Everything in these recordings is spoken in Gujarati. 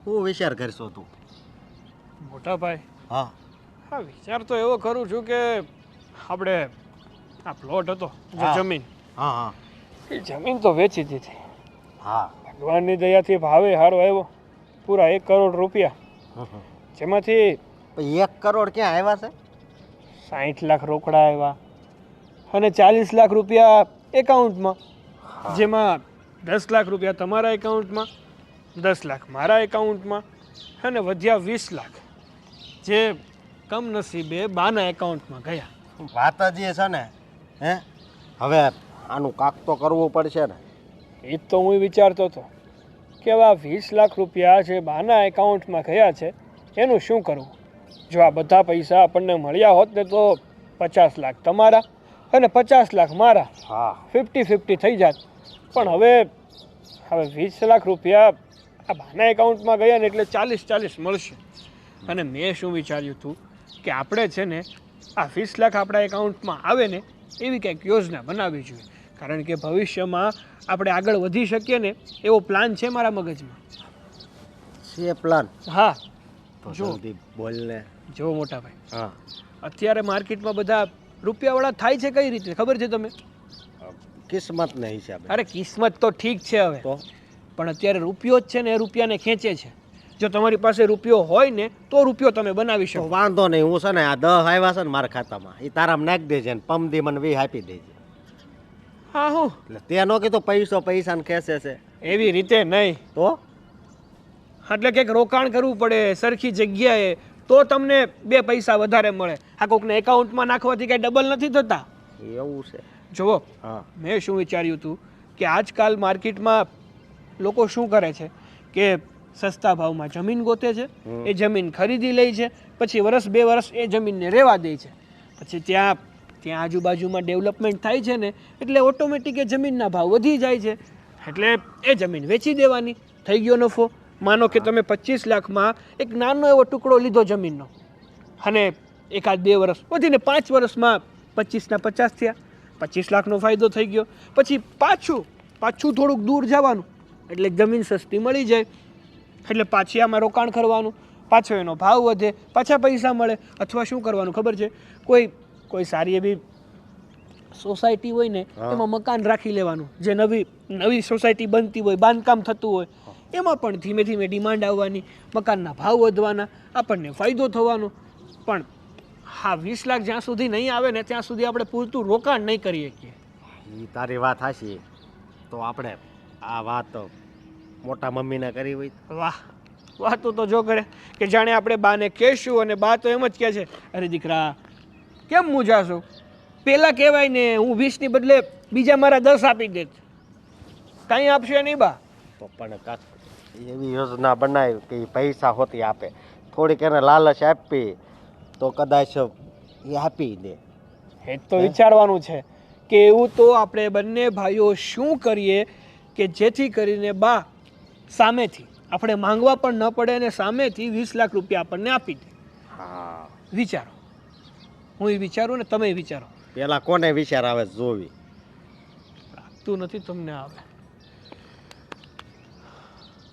શું વિચાર કરશો તું? મોટા ભાઈ, હા હા વિચાર તો એવો કરું છું કે આપણે આ પ્લોટ હતો જે હા. જમીન, હા હા એ જમીન તો વેચી દીધી. હા ભગવાનની દયાથી ભાવે સારો આવ્યો, પૂરા 1 કરોડ રૂપિયા, જેમાંથી પણ 1 કરોડ ક્યાં આવ્યા છે? 60 લાખ રોકડા આવ્યા અને 40 લાખ રૂપિયા એકાઉન્ટમાં, હા. જેમાં 10 લાખ રૂપિયા તમારા એકાઉન્ટમાં, 10 લાખ મારા એકાઉન્ટમાં અને વધ્યા 20 લાખ, જે કમનસીબે બાના એકાઉન્ટમાં ગયા. વાત જ એ છે ને, હે હવે આનું કાક તો કરવું પડશે ને. એ જ તો હું વિચારતો હતો કે હવે આ 20 લાખ રૂપિયા જે બાના એકાઉન્ટમાં ગયા છે એનું શું કરવું. જો આ બધા પૈસા આપણને મળ્યા હોત ને તો 50 લાખ તમારા અને 50 લાખ મારા, હા 50-50 થઈ જાત. પણ હવે 20 લાખ રૂપિયા આ બાના એકાઉન્ટમાં ગયા ને એટલે 40-40 મળશે. અને મેં શું વિચાર્યું હતું કે આપણે છે ને આ 20 લાખ આપણા એકાઉન્ટમાં આવે ને એવી કંઈક યોજના બનાવવી જોઈએ, કારણ કે ભવિષ્યમાં આપણે આગળ વધી શકીએ ને એવો પ્લાન છે મારા મગજમાં. છે પ્લાન? હા તો જો. જલ્દી બોલ ને. જો મોટા ભાઈ, હા અત્યારે માર્કેટમાં બધા રૂપિયાવાળા થાય છે કઈ રીતે ખબર છે તમે? કિસ્મતના હિસાબે. અરે કિસ્મત તો ઠીક છે હવે, તો પણ અત્યારે રૂપિયો જ છે ને એ રૂપિયાને ખેંચે છે. જો તમારી પાસે રૂપિયો હોય ને તો રૂપિયો તમે બનાવી તો શકો. વાંધો નહીં, હું છે ને આ 10 આવ્યા છે ને મારા ખાતામાં, એ તારામાં નાખી દેજે ને પમદી મને 20 આપી દેજે. હા હું એટલે તે નો કીધું પૈસાને ખેંચે છે એવી રીતે નહીં, તો એટલે કંઈક રોકાણ કરવું પડે સરખી જગ્યાએ તો તમને 2 પૈસા વધારે મળે. આ કોકને એકાઉન્ટમાં નાખવાથી કાંઈ ડબલ નથી થતા. એવું છે. જુઓ, હા મેં શું વિચાર્યું હતું કે આજકાલ માર્કેટમાં લોકો શું કરે છે કે સસ્તા ભાવમાં જમીન ગોતે છે, એ જમીન ખરીદી લે છે, પછી 1-2 વર્ષ એ જમીનને રહેવા દે છે, પછી ત્યાં આજુબાજુમાં ડેવલપમેન્ટ થાય છે ને એટલે ઓટોમેટિક એ જમીનના ભાવ વધી જાય છે, એટલે એ જમીન વેચી દેવાની. થઈ ગયો નફો. માનો કે તમે 25 લાખમાં એક નાનો એવો ટુકડો લીધો જમીનનો અને 1-2 વર્ષ વધીને 5 વર્ષમાં 25 ના 50 થયા, 25 લાખનો ફાયદો થઈ ગયો. પછી પાછું થોડુંક દૂર જવાનું એટલે જમીન સસ્તી મળી જાય, એટલે પાછી આમાં રોકાણ કરવાનું, પાછો એનો ભાવ વધે, પાછા પૈસા મળે. અથવા શું કરવાનું ખબર છે, કોઈ સારી એવી સોસાયટી હોય ને એમાં મકાન રાખી લેવાનું, જે નવી સોસાયટી બનતી હોય, બાંધકામ થતું હોય, એમાં પણ ધીમે ધીમે ડિમાન્ડ આવવાની, મકાનના ભાવ વધવાના, આપણને ફાયદો થવાનો. પણ હા 20 લાખ જ્યાં સુધી નહીં આવે ને ત્યાં સુધી આપણે પૂરતું રોકાણ નહીં કરી શકીએ. એ તારી વાત હાચી. તો આપણે આ વાત મોટા મમ્મીને કરી હોય. વાહ, વાતો તો જો કરે કે જાણે આપણે બાને કહેશું અને બા તો એમ જ કહે છે, અરે દીકરા કેમ મૂંઝાશો, પહેલાં કહેવાય ને હું 20 ની બદલે બીજા મારા 10 આપી દેત. કાંઈ આપશે નહીં બા. તો પણ કાક એવી યોજના બનાવી કે ઈ પૈસા હોતી આપે, થોડીક એને લાલચ આપી તો કદાચ એ આપી દે. એ તો વિચારવાનું છે કે એવું તો આપણે બંને ભાઈઓ શું કરીએ કે જેથી કરીને બા સામેથી આપણે માંગવા પણ ન પડે અને સામેથી 20 લાખ રૂપિયા આપણને આપી દે. હા વિચારો, હું એ વિચારું ને તમે વિચારો. પેલા કોને વિચાર આવે છે જોવી. લાગતું નથી તમને આવે.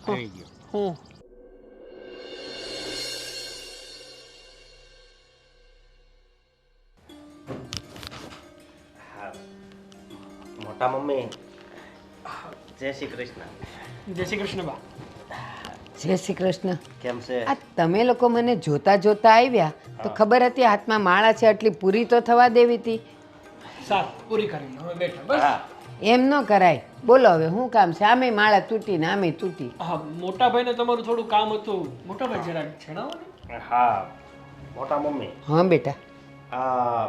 આવી ગયો. હું મોટા મમ્મી, જય શ્રી કૃષ્ણ. જય શ્રી કૃષ્ણ બા. જય શ્રી કૃષ્ણ. કેમ છે? આ તમે લોકો મને જોતા જોતા આવ્યા તો ખબર હતી હાથમાં માળા છે, આટલી પૂરી તો થવા દેવી હતી. સારું, પૂરી કરી લો, હવે બેઠા બસ. હા એમ ન કરાય. બોલો હવે શું કામ છે? આમે માળા તૂટી ને આમે તૂટી. હા, મોટા ભાઈને તમારું થોડું કામ હતું. મોટા ભાઈ જરા જણાવો ને. હા મોટા મમ્મી, હા બેટા. આ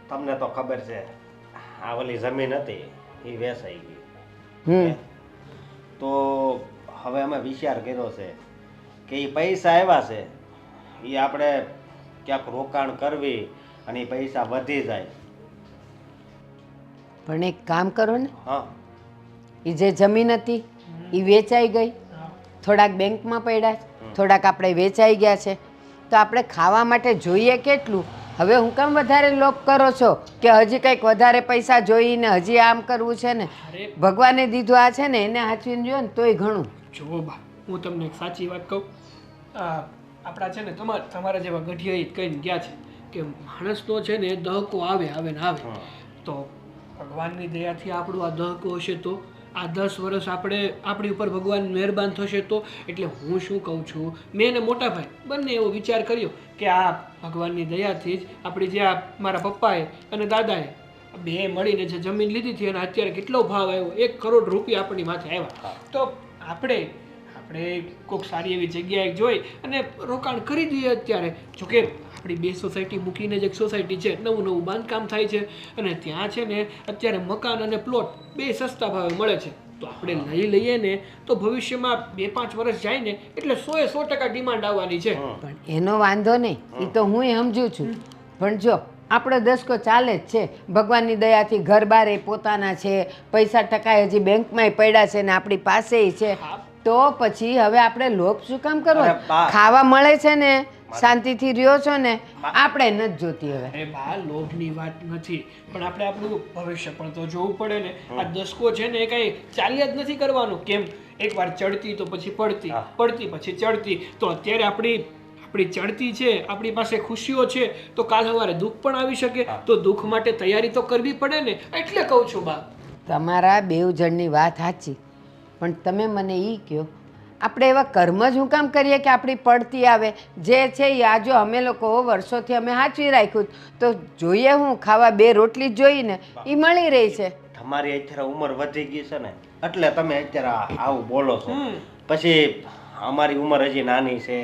તમને તો ખબર છે આ ઓલી જમીન હતી એ વેચાઈ ગઈ. હમ તો હવે અમે વિચાર કર્યો છે કે એ પૈસા આવ્યા છે એ આપણે ક્યાંક રોકાણ કરવી અને એ પૈસા વધી જાય. પણ એક કામ કરો ને, હા એ જે જમીન હતી એ વેચાઈ ગઈ, થોડાક બેંકમાં પડ્યા, થોડાક આપણે વેચાઈ ગયા છે, તો આપણે ખાવા માટે જોઈએ કેટલું. હવે હું કેમ વધારે લોભ કરો છો કે હજી કંઈક વધારે પૈસા જોઈને હજી આમ કરવું છે ને? ભગવાને દીધું આ છે ને એને હાચવીને જો ને તોય ઘણું. જુઓ બા, હું તમને એક સાચી વાત કહું. આપણા છે ને તમારા જેવા ગઢિયા ઈ કહીને ગયા છે કે માણસનો છે ને દહકો આવે ને આવે. તો ભગવાનની દયાથી આપણું આ દહકો હશે તો આ 10 વર્ષ આપણી ઉપર ભગવાન મહેરબાન થશે તો. એટલે હું શું કહું છું, મેં ને મોટા ભાઈ બંને એવો વિચાર કર્યો કે આ ભગવાનની દયાથી જ આપણી જે આ મારા પપ્પાએ અને દાદાએ બે મળીને જે જમીન લીધી હતી અને અત્યારે કેટલો ભાવ આવ્યો, 1 કરોડ રૂપિયા આપણી માથે આવ્યા. તો આપણે કોઈક સારી એવી જગ્યાએ જોઈ અને રોકાણ કરી દઈએ અત્યારે. જોકે આપણી 2 સોસાયટી મૂકીને જ એક સોસાયટી છે, નવું બાંધકામ થાય છે અને ત્યાં છે ને અત્યારે મકાન અને પ્લોટ બે સસ્તા ભાવે મળે છે. તો આપણે લઈ લઈએ ને તો ભવિષ્યમાં 2-5 વર્ષ જાય ને એટલે 100% ડિમાન્ડ આવવાની છે. પણ એનો વાંધો નહીં, એ તો હું સમજુ છું. પણ જો આપણો દસકો ચાલે જ છે, ભગવાનની દયાથી ઘર બારે પોતાના છે, પૈસા ટકા હજી બેંકમાંય પડ્યા છે ને આપણી પાસે છે. તો પછી હવે આપણે લોભ શું કામ કરવો? ખાવા મળે છે ને, શાંતિથી રહ્યો છો ને, આપણે નથી જોતી હવે. અરે બા, લોભની વાત નથી, પણ આપણે આપણું ભવિષ્ય પણ તો જોવું પડે ને. આ દસકો છે ને એ કઈ ચાલ્યા જ નથી કરવાનું. કેમ, એકવાર ચડતી તો પછી પડતી, પડતી પછી ચડતી. તો અત્યારે આપણી ચડતી છે, આપણી પાસે ખુશીઓ છે, તો કાલ સવારે દુઃખ પણ આવી શકે. તો દુઃખ માટે તૈયારી તો કરવી પડે ને. એટલે કહું છું બા. તમારા બેવ જણની વાત સાચી, પણ તમે મને એ કહો, આપણે એવા કર્મ જ હું કામ કરીએ કે આપણી પડતી આવે? જે છે એ આ જો અમે લોકો વર્ષોથી અમે સાચવી રાખ્યું, તો જોઈએ હું ખાવા 2 રોટલી જ જોઈને એ મળી રહી છે. તમારી અત્યારે ઉંમર વધી ગઈ છે ને એટલે તમે અત્યારે આવું બોલો છો. પછી અમારી ઉંમર હજી નાની છે,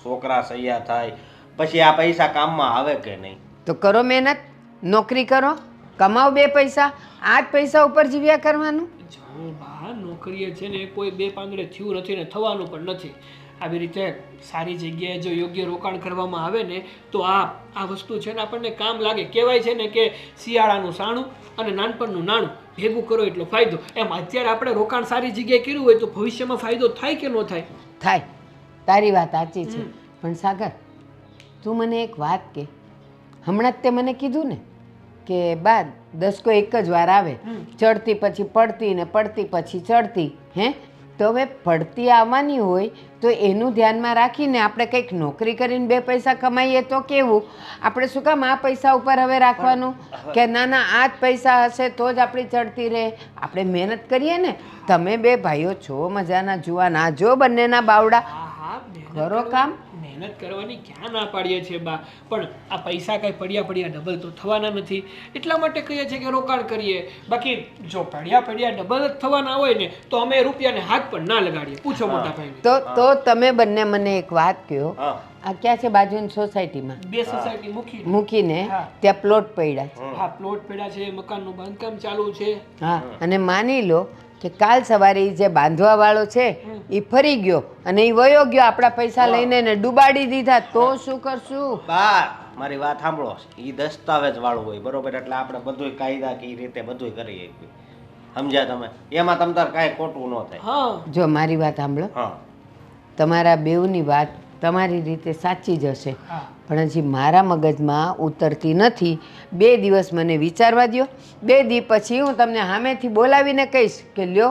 છોકરા સૈયા થાય પછી આ પૈસા કામમાં આવે કે નહીં? તો કરો મહેનત, નોકરી કરો, કમાઓ 2 પૈસા. આ જ પૈસા ઉપર જીવ્યા કરવાનું. જો બા, નોકરીએ છે ને કોઈ 2 પાંદડે થયું નથી ને થવાનું પણ નથી. આવી રીતે સારી જગ્યાએ જો યોગ્ય રોકાણ કરવામાં આવે ને તો આ વસ્તુ છે ને આપણને કામ લાગે. કહેવાય છે ને કે શિયાળાનું સાણું અને નાનપણનું નાણું ભેગું કરો એટલો ફાયદો. એમ અત્યારે આપણે રોકાણ સારી જગ્યાએ કર્યું હોય તો ભવિષ્યમાં ફાયદો થાય કે ન થાય? થાય. તારી વાત સાચી છે. પણ સાગર, તું મને એક વાત કે, હમણાં જ તે મને કીધું ને કે બા દસકો એક જ વાર આવે, ચડતી પછી પડતી ને પડતી પછી ચડતી. તો હવે પડતી આવવાની હોય તો એનું ધ્યાનમાં રાખીને આપણે કંઈક નોકરી કરીને 2 પૈસા કમાઈએ તો કેવું? આપણે શું કામ આ પૈસા ઉપર હવે રાખવાનું કે ના આ જ પૈસા હશે તો જ આપણી ચડતી રહે? આપણે મહેનત કરીએ ને. તમે 2 ભાઈઓ છો, મજાના જુવાન, આ જો બંનેના બાવડા, કરો કામ. મહેનત કરવાની ક્યાં ના પાડીએ છીએ બા, પણ આ પૈસા કઈ પડ્યા ડબલ તો થવાના નથી. એટલા માટે કહીએ છીએ કે રોકાણ કરીએ. બાકી જો પડ્યા ડબલ જ થવાના હોય ને તો અમે રૂપિયાને હાથ પણ ના લગાડીએ. પૂછો મોટા ભાઈને. તો તમે બંને મને એક વાત કહો, આ ક્યાં છે બાજુની સોસાયટીમાં? 2 સોસાયટી મૂકીને ત્યાં પ્લોટ પડ્યા છે. હા, પ્લોટ પડ્યા છે, મકાનનું બાંધકામ ચાલુ છે. હા, અને માની લો કે કાલ સવારે જે બાંધવા વાળો છે એ ફરી ગયો અને એ વયો ગયો, આપણા પૈસા લઈને ને ડૂબાડી દીધા, તો શું કરશું? બા, મારી વાત સાંભળો. એ દસ્તાવેજ વાળું હોય, બરોબર? એટલે આપણે બધું કાયદા કે રીતે બધું કરીએ. સમજ્યા તમે? એમાં તમ તાર કાંઈ ખોટું ન થાય. જો મારી વાત સાંભળો, તમારા બેવની વાત તમારી રીતે સાચી જ હશે, પણ હજી મારા મગજમાં ઉતરતી નથી. 2 દિવસ મને વિચારવા દો. 2 દિવસ પછી હું તમને સામેથી બોલાવીને કહીશ કે લ્યો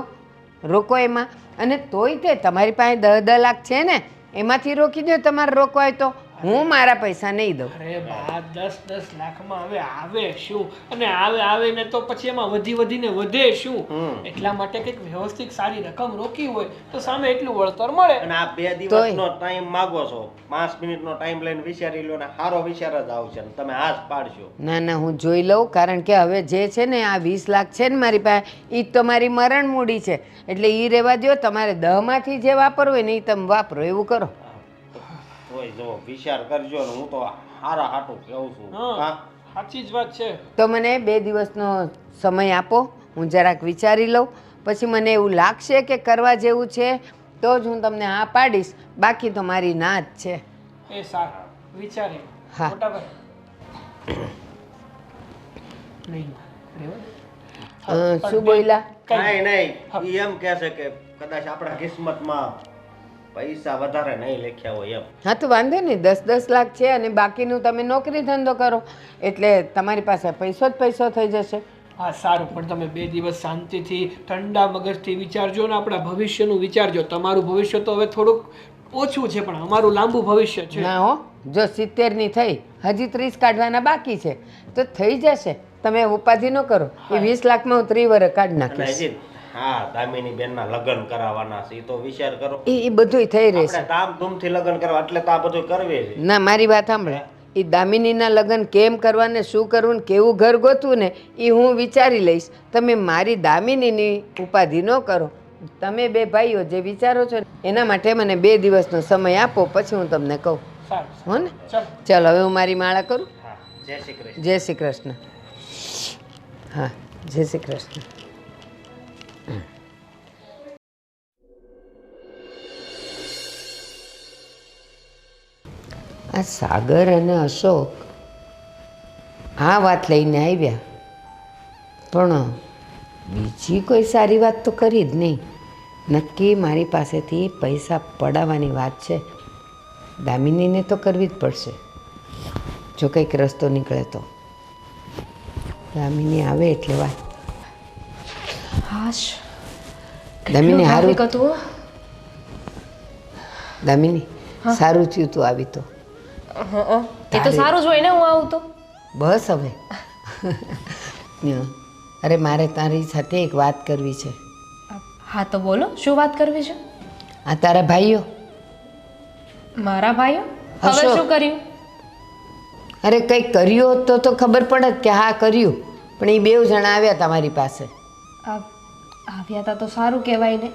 રોકો એમાં. અને તોય તે તમારી પાસે 10 લાખ છે ને, એમાંથી રોકી દો તમારે રોકવા હોય તો. હું મારા પૈસા નહીં દઉં. અરે બા, 10 લાખમાં હવે આવે શું? અને આવે ને તો પછી એમાં વધીને વધે શું? એટલા માટે કંઈક વ્યવસ્થિત સારી રકમ રોકી હોય તો સામે એટલું વળતર મળે. અને આ 2 દિવસનો ટાઈમ માંગો છો, 5 મિનિટનો ટાઈમ લઈને વિચારી લો ને સારો વિચાર જ આવશે ને તમે હાથ પાડશો. ના હું જોઈ લઉં, કારણ કે હવે જે છે ને આ 20 લાખ છે ને મારી પાસે, એ જ તો મારી મરણ મૂડી છે. એટલે એ રહેવા દો. તમારે 10 માંથી જે વાપરવું હોય ને એ તમે વાપરો, એવું કરો. જો વિચાર કરજો ને, હું તો હારા હાટું કહું છું. સાચી જ વાત છે. તો મને 2 દિવસનો સમય આપો, હું જરાક વિચારી લઉં. પછી મને એવું લાગશે કે કરવા જેવું છે તો જ હું તમને હા પાડીશ, બાકી તો મારી ના જ છે. એ સારું, વિચારી. હા. મોટા ભાઈ નહીં શું બોલ્યા? નહીં એમ કહે છે કે કદાચ આપણા કિસ્મતમાં પૈસા વધારે નહીં લખ્યા હોય એમ. હા તો વાંધો નહીં, 10 લાખ છે અને બાકીનું તમે નોકરી ધંધો કરો એટલે તમારી પાસે પૈસો જ પૈસો થઈ જશે. હા સારું, પણ તમે 2 દિવસ શાંતિથી ઠંડા મગજથી વિચારજો ને આપણા ભવિષ્યનું વિચારજો. તમારું ભવિષ્ય તો હવે થોડુંક ઓછું છે, પણ અમારું લાંબુ ભવિષ્ય છે. ના હો, જો 70ની થઈ, હજી 30 કાઢવાના બાકી છે તો થઈ જશે. તમે ઉપાધિ ન કરો. એ 20 લાખમાં હું 30 વર્ષ કાઢી અને નાખીશ. હજી હા દામિની બેનના લગ્ન કરાવવાના છે, એ તો વિચાર કરો. એ બધુંય થઈ રહેશે. આપણે ધામધૂમથી લગ્ન કરવા એટલે તો આ બધું કરવી છે. ના, મારી વાત સાંભળે. એ દામિનીના લગ્ન કેમ કરવા ને શું કરવું ને કેવું ઘર ગોતવું ને એ હું વિચારી લઈશ. તમે મારી દામિનીની ઉપાધિ ન કરો. તમે 2 ભાઈઓ જે વિચારો છો એના માટે મને 2 દિવસનો સમય આપો, પછી હું તમને કહું. સારું, હો ને? ચાલો. ચાલો, હવે હું મારી માળા કરું. હા, જય શ્રી કૃષ્ણ. જય શ્રી કૃષ્ણ. હા, જય શ્રી કૃષ્ણ. આ સાગર અને અશોક આ વાત લઈને આવ્યા, પણ બીજી કોઈ સારી વાત તો કરી જ નહીં. નક્કી મારી પાસેથી પૈસા પડાવવાની વાત છે. દામિનીને તો કરવી જ પડશે, જો કંઈક રસ્તો નીકળે તો. દામિની આવે એટલે વાત. હાશ, દામિની હારું. હતું. દામિની સારું થયું તું આવી તો. એ તો સારું જ હોય ને, હું આવું તો. બસ હવે. અરે મારે તારી સાથે એક વાત કરવી છે. હા તો બોલો, શું વાત કરવી છે? આ તારા ભાઈઓ. મારા ભાઈઓ? હવે અશોક. શું કર્યું? અરે કંઈક કર્યું હોત તો ખબર પડત કે હા કર્યું, પણ એ 2 જણા આવ્યા તમારી પાસે. આવ્યા હતા તો સારું કહેવાય ને.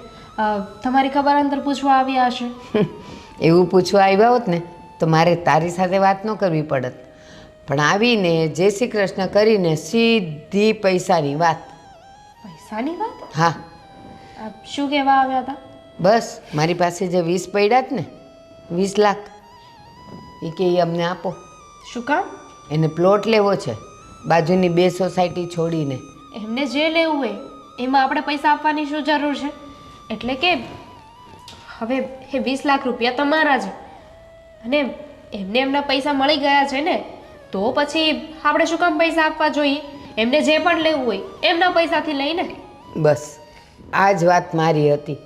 તમારી ખબર અંતર પૂછવા આવ્યા હશે. એવું પૂછવા આવ્યા હોત ને તો મારે તારી સાથે વાત ન કરવી પડત, પણ આવીને જય શ્રી કૃષ્ણ કરીને સીધી પૈસાની વાત. પૈસાની વાત? હા, શું કહેવા આવ્યા હતા? બસ મારી પાસે જે 20 પડ્યા જ ને, 20 લાખ, એ કે એ અમને આપો. શું કામ? એને પ્લોટ લેવો છે બાજુની 2 સોસાયટી છોડીને. એમને જે લેવું હોય એમાં આપણે પૈસા આપવાની શું જરૂર છે? એટલે કે હવે એ 20 લાખ રૂપિયા તમારા છે અને એમને એમના પૈસા મળી ગયા છે ને, તો પછી આપણે શું કામ પૈસા આપવા જોઈએ? એમને જે પણ લેવું હોય એમના પૈસાથી લઈને. બસ આ જ વાત મારી હતી.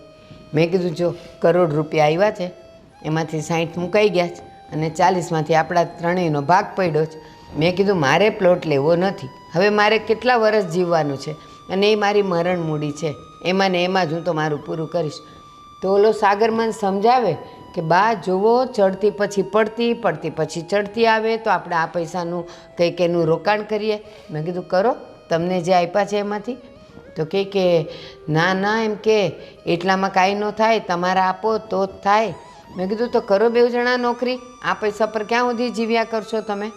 મેં કીધું જો કરોડ રૂપિયા આવ્યા છે, એમાંથી 60 મુકાઈ ગયા છે અને 40માંથી આપણા ત્રણેયનો ભાગ પડ્યો છે. મેં કીધું મારે પ્લોટ લેવો નથી. હવે મારે કેટલા વર્ષ જીવવાનું છે અને એ મારી મરણ મૂડી છે. એમાં ને એમાં જ હું તો મારું પૂરું કરીશ. તો ઓલો સાગર મને સમજાવે કે બા જુઓ, ચડતી પછી પડતી, પડતી પછી ચડતી આવે, તો આપણે આ પૈસાનું કંઈક એનું રોકાણ કરીએ. મેં કીધું કરો, તમને જે આપ્યા છે એમાંથી. તો કે ના ના, એમ કે એટલામાં કાંઈ ન થાય, તમારે આપો તો જ થાય. મેં કીધું તો કરો 2 જણા નોકરી, આ પૈસા પર ક્યાં સુધી જીવ્યા કરશો તમે?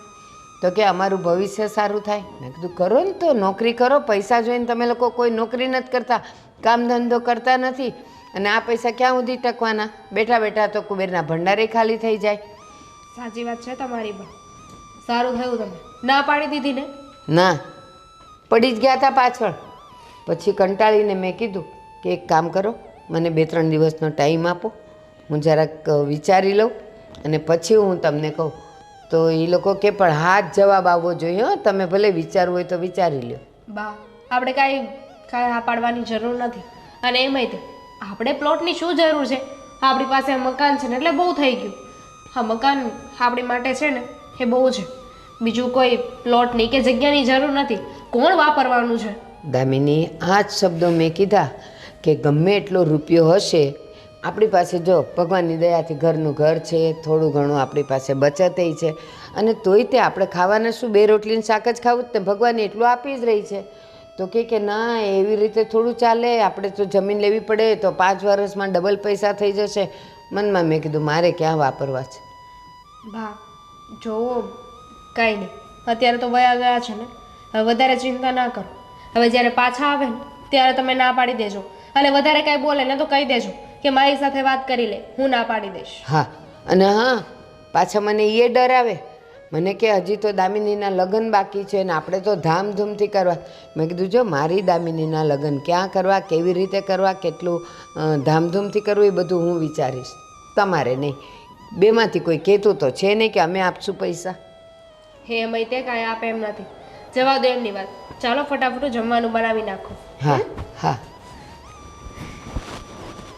તો કે અમારું ભવિષ્ય સારું થાય. મેં કીધું કરો ને, તો નોકરી કરો. પૈસા જોઈને તમે લોકો કોઈ નોકરી નથી કરતા, કામ ધંધો કરતા નથી, અને આ પૈસા ક્યાં સુધી ટકવાના? બેઠા બેઠા તો કુબેરના ભંડારે ખાલી થઈ જાય. સાચી વાત છે તમારી બા. સારું થયું તમે ના પાડી દીધી ને. ના, પડી જ ગયા હતા પાછળ. પછી કંટાળીને મેં કીધું કે એક કામ કરો, મને 2-3 દિવસનો ટાઈમ આપો, હું જરાક વિચારી લઉં અને પછી હું તમને કહું. તો એ લોકો કે પણ હા જ જવાબ આવવો જોઈએ. હો, તમે ભલે વિચારવું હોય તો વિચારી લ્યો. બા, આપણે કાંઈ હા પાડવાની જરૂર નથી. અને એમાંય તે આપણે પ્લોટની શું જરૂર છે? આપણી પાસે મકાન છે ને એટલે બહુ થઈ ગયું. હા, મકાન આપણી માટે છે ને એ બહુ છે. બીજું કોઈ પ્લોટની કે જગ્યાની જરૂર નથી. કોણ વાપરવાનું છે? દામિની, આ જ શબ્દો મેં કીધા કે ગમે એટલો રૂપિયો હશે આપણી પાસે, જો ભગવાનની દયાથી ઘરનું ઘર છે, થોડું ઘણું આપણી પાસે બચતય છે, અને તોય તે આપણે ખાવાના શું 2 રોટલીને શાક જ ખાવું જ ને, ભગવાન એટલું આપી જ રહી છે. તો કે ના, એવી રીતે થોડું ચાલે. આપણે તો જમીન લેવી પડે તો 5 વર્ષમાં ડબલ પૈસા થઈ જશે. મનમાં મેં કીધું મારે ક્યાં વાપરવા છે. બા જોવો, કાંઈ નહીં, અત્યારે તો વયા ગયા છે ને, હવે વધારે ચિંતા ના કરો. હવે જ્યારે પાછા આવે ને ત્યારે તમે ના પાડી દેજો, અને વધારે કાંઈ બોલે ને તો કહી દેજો કે મારી સાથે વાત કરી લે, હું ના પાડી દઈશ. હા, અને હા, પાછા મને એ ડર આવે. મને કે હજી તો દામિનીના લગ્ન બાકી છે ને આપણે તો ધામધૂમથી કરવા. મેં કીધું જો મારી દામિનીના લગ્ન ક્યાં કરવા, કેવી રીતે કરવા, કેટલું ધામધૂમથી કરવું, એ બધું હું વિચારીશ, તમારે નહીં. 2માંથી કોઈ કહેતું તો છે નહીં કે અમે આપશું પૈસા. હે એમાંય તે કાંઈ આપે એમ નથી. જવા દો એમની વાત. ચાલો ફટાફટ જમવાનું બનાવી નાખો. હા હા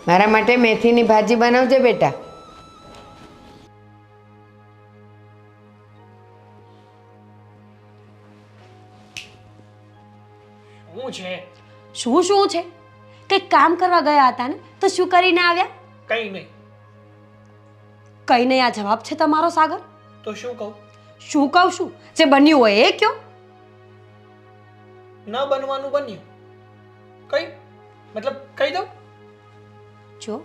મારા માટે મેથીની ભાજી બનાવજે બેટા. શું છે? શું છે? કંઈક કામ કરવા ગયા હતા ને તો શું કરીને આવ્યા? કઈ નહીં. કઈ નહીં આ જવાબ છે તમારો સાગર? તો શું કહું? શું કહું છું? જે બન્યું હોય એ કયો. ન બનવાનું બન્યું. કઈ મતલબ કહી દઉં? જો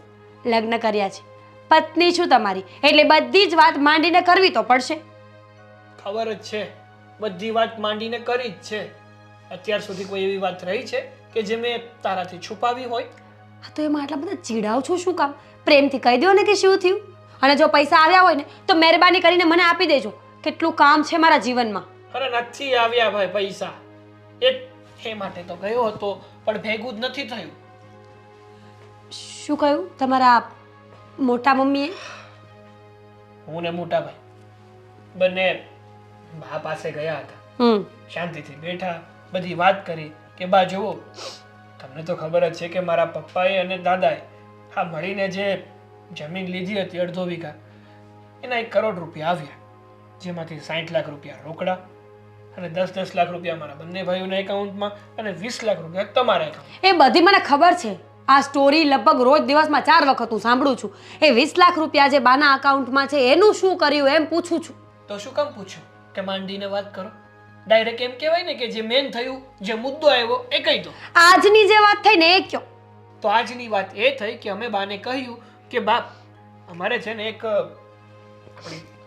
લગ્ન કર્યા છે, પત્ની છું તમારી, એટલે બધી જ વાત માંડીને કરવી તો પડશે. ખબર જ છે, બધી વાત માંડીને કરી જ છે. અત્યાર સુધી કોઈ એવી વાત રહી છે કે જે મેં તારાથી છુપાવી હોય? હા તો એમાં આટલા બધા ચીડાવ છો શું કામ? પ્રેમથી કહી દો ને કે શું થયું. અને જો પૈસા આવ્યા હોય ને તો મહેરબાની કરીને મને આપી દેજો. કેટલું કામ છે મારા જીવનમાં. અરે નથી આવ્યા ભાઈ પૈસા. એ માટે તો ગયો હતો પણ ભેગું જ નથી થયું. શું કહ્યું તમારા મોટા મમ્મીએ? હું ને મોટા ભાઈ બંને બા પાસે ગયા હતા. શાંતિથી બેઠા, બધી વાત કરી કે બા જુઓ, તમને તો ખબર જ છે કે મારા પપ્પાએ અને દાદાએ હા મળીને જે જમીન લીધી હતી 1.5 વીઘા, એના 1 કરોડ રૂપિયા આવ્યા, જેમાંથી 60 લાખ રૂપિયા રોકડા અને 10 લાખ રૂપિયા મારા બંને ભાઈઓના એકાઉન્ટમાં અને 20 લાખ રૂપિયા તમારા એકાઉન્ટ. એ બધી મને ખબર છે. આ સ્ટોરી લગભગ રોજ દિવસમાં 4 વખત હું સાંભળું છું. એ 20 લાખ રૂપિયા જે બાના અકાઉન્ટમાં છે એનું શું કર્યું એમ પૂછું છું. તો શું કામ પૂછ્યું કે માંડીને વાત કરો? ડાયરેક્ટ એમ કહેવાય ને કે જે મેન થયું, જે મુદ્દો આવ્યો એ કહી દો. આજની જે વાત થઈ ને એ કયો. તો આજની વાત એ થઈ કે અમે બાને કહ્યું કે બા અમારે છે ને એક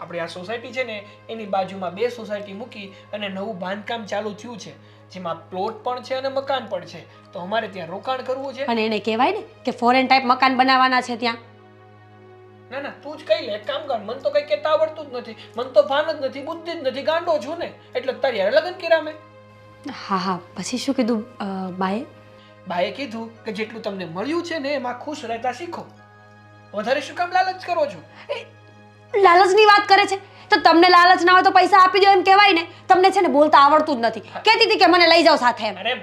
આપણી આ સોસાયટી છે ને એની બાજુમાં 2 સોસાયટી મૂકી અને નવું બાંધકામ ચાલુ થયું છે, જેમાં પ્લોટ પણ છે અને મકાન પણ છે, તો અમારે ત્યાં રોકાણ કરવું છે. અને એને કહેવાય ને કે ફોરેન ટાઈપ મકાન બનાવવાના છે ત્યાં. ના ના તું જ કહી લે, એક કામ કર, મને તો કઈ કહેતા આવડતું જ નથી, મને તો ભાન જ નથી, બુદ્ધિ જ નથી, ગાંડો છું ને, એટલે તારી હારે લગ્ન કર્યા મેં. હા પછી શું કીધું બાએ? બાએ કીધું કે જેટલું તમને મળ્યું છે ને એમાં ખુશ રહેતા શીખો, વધારે શું કામ લાલચ કરો છો? લાલચની વાત કરે છે તો તમને લાલચ ના હોય તો પૈસા આપી દો એમ કહેવાય ને. તમને છે ને બોલતા આવડતું જ નથી. કહેતી હતી કે મને લઈ જાઓ સાથે એમ. અરે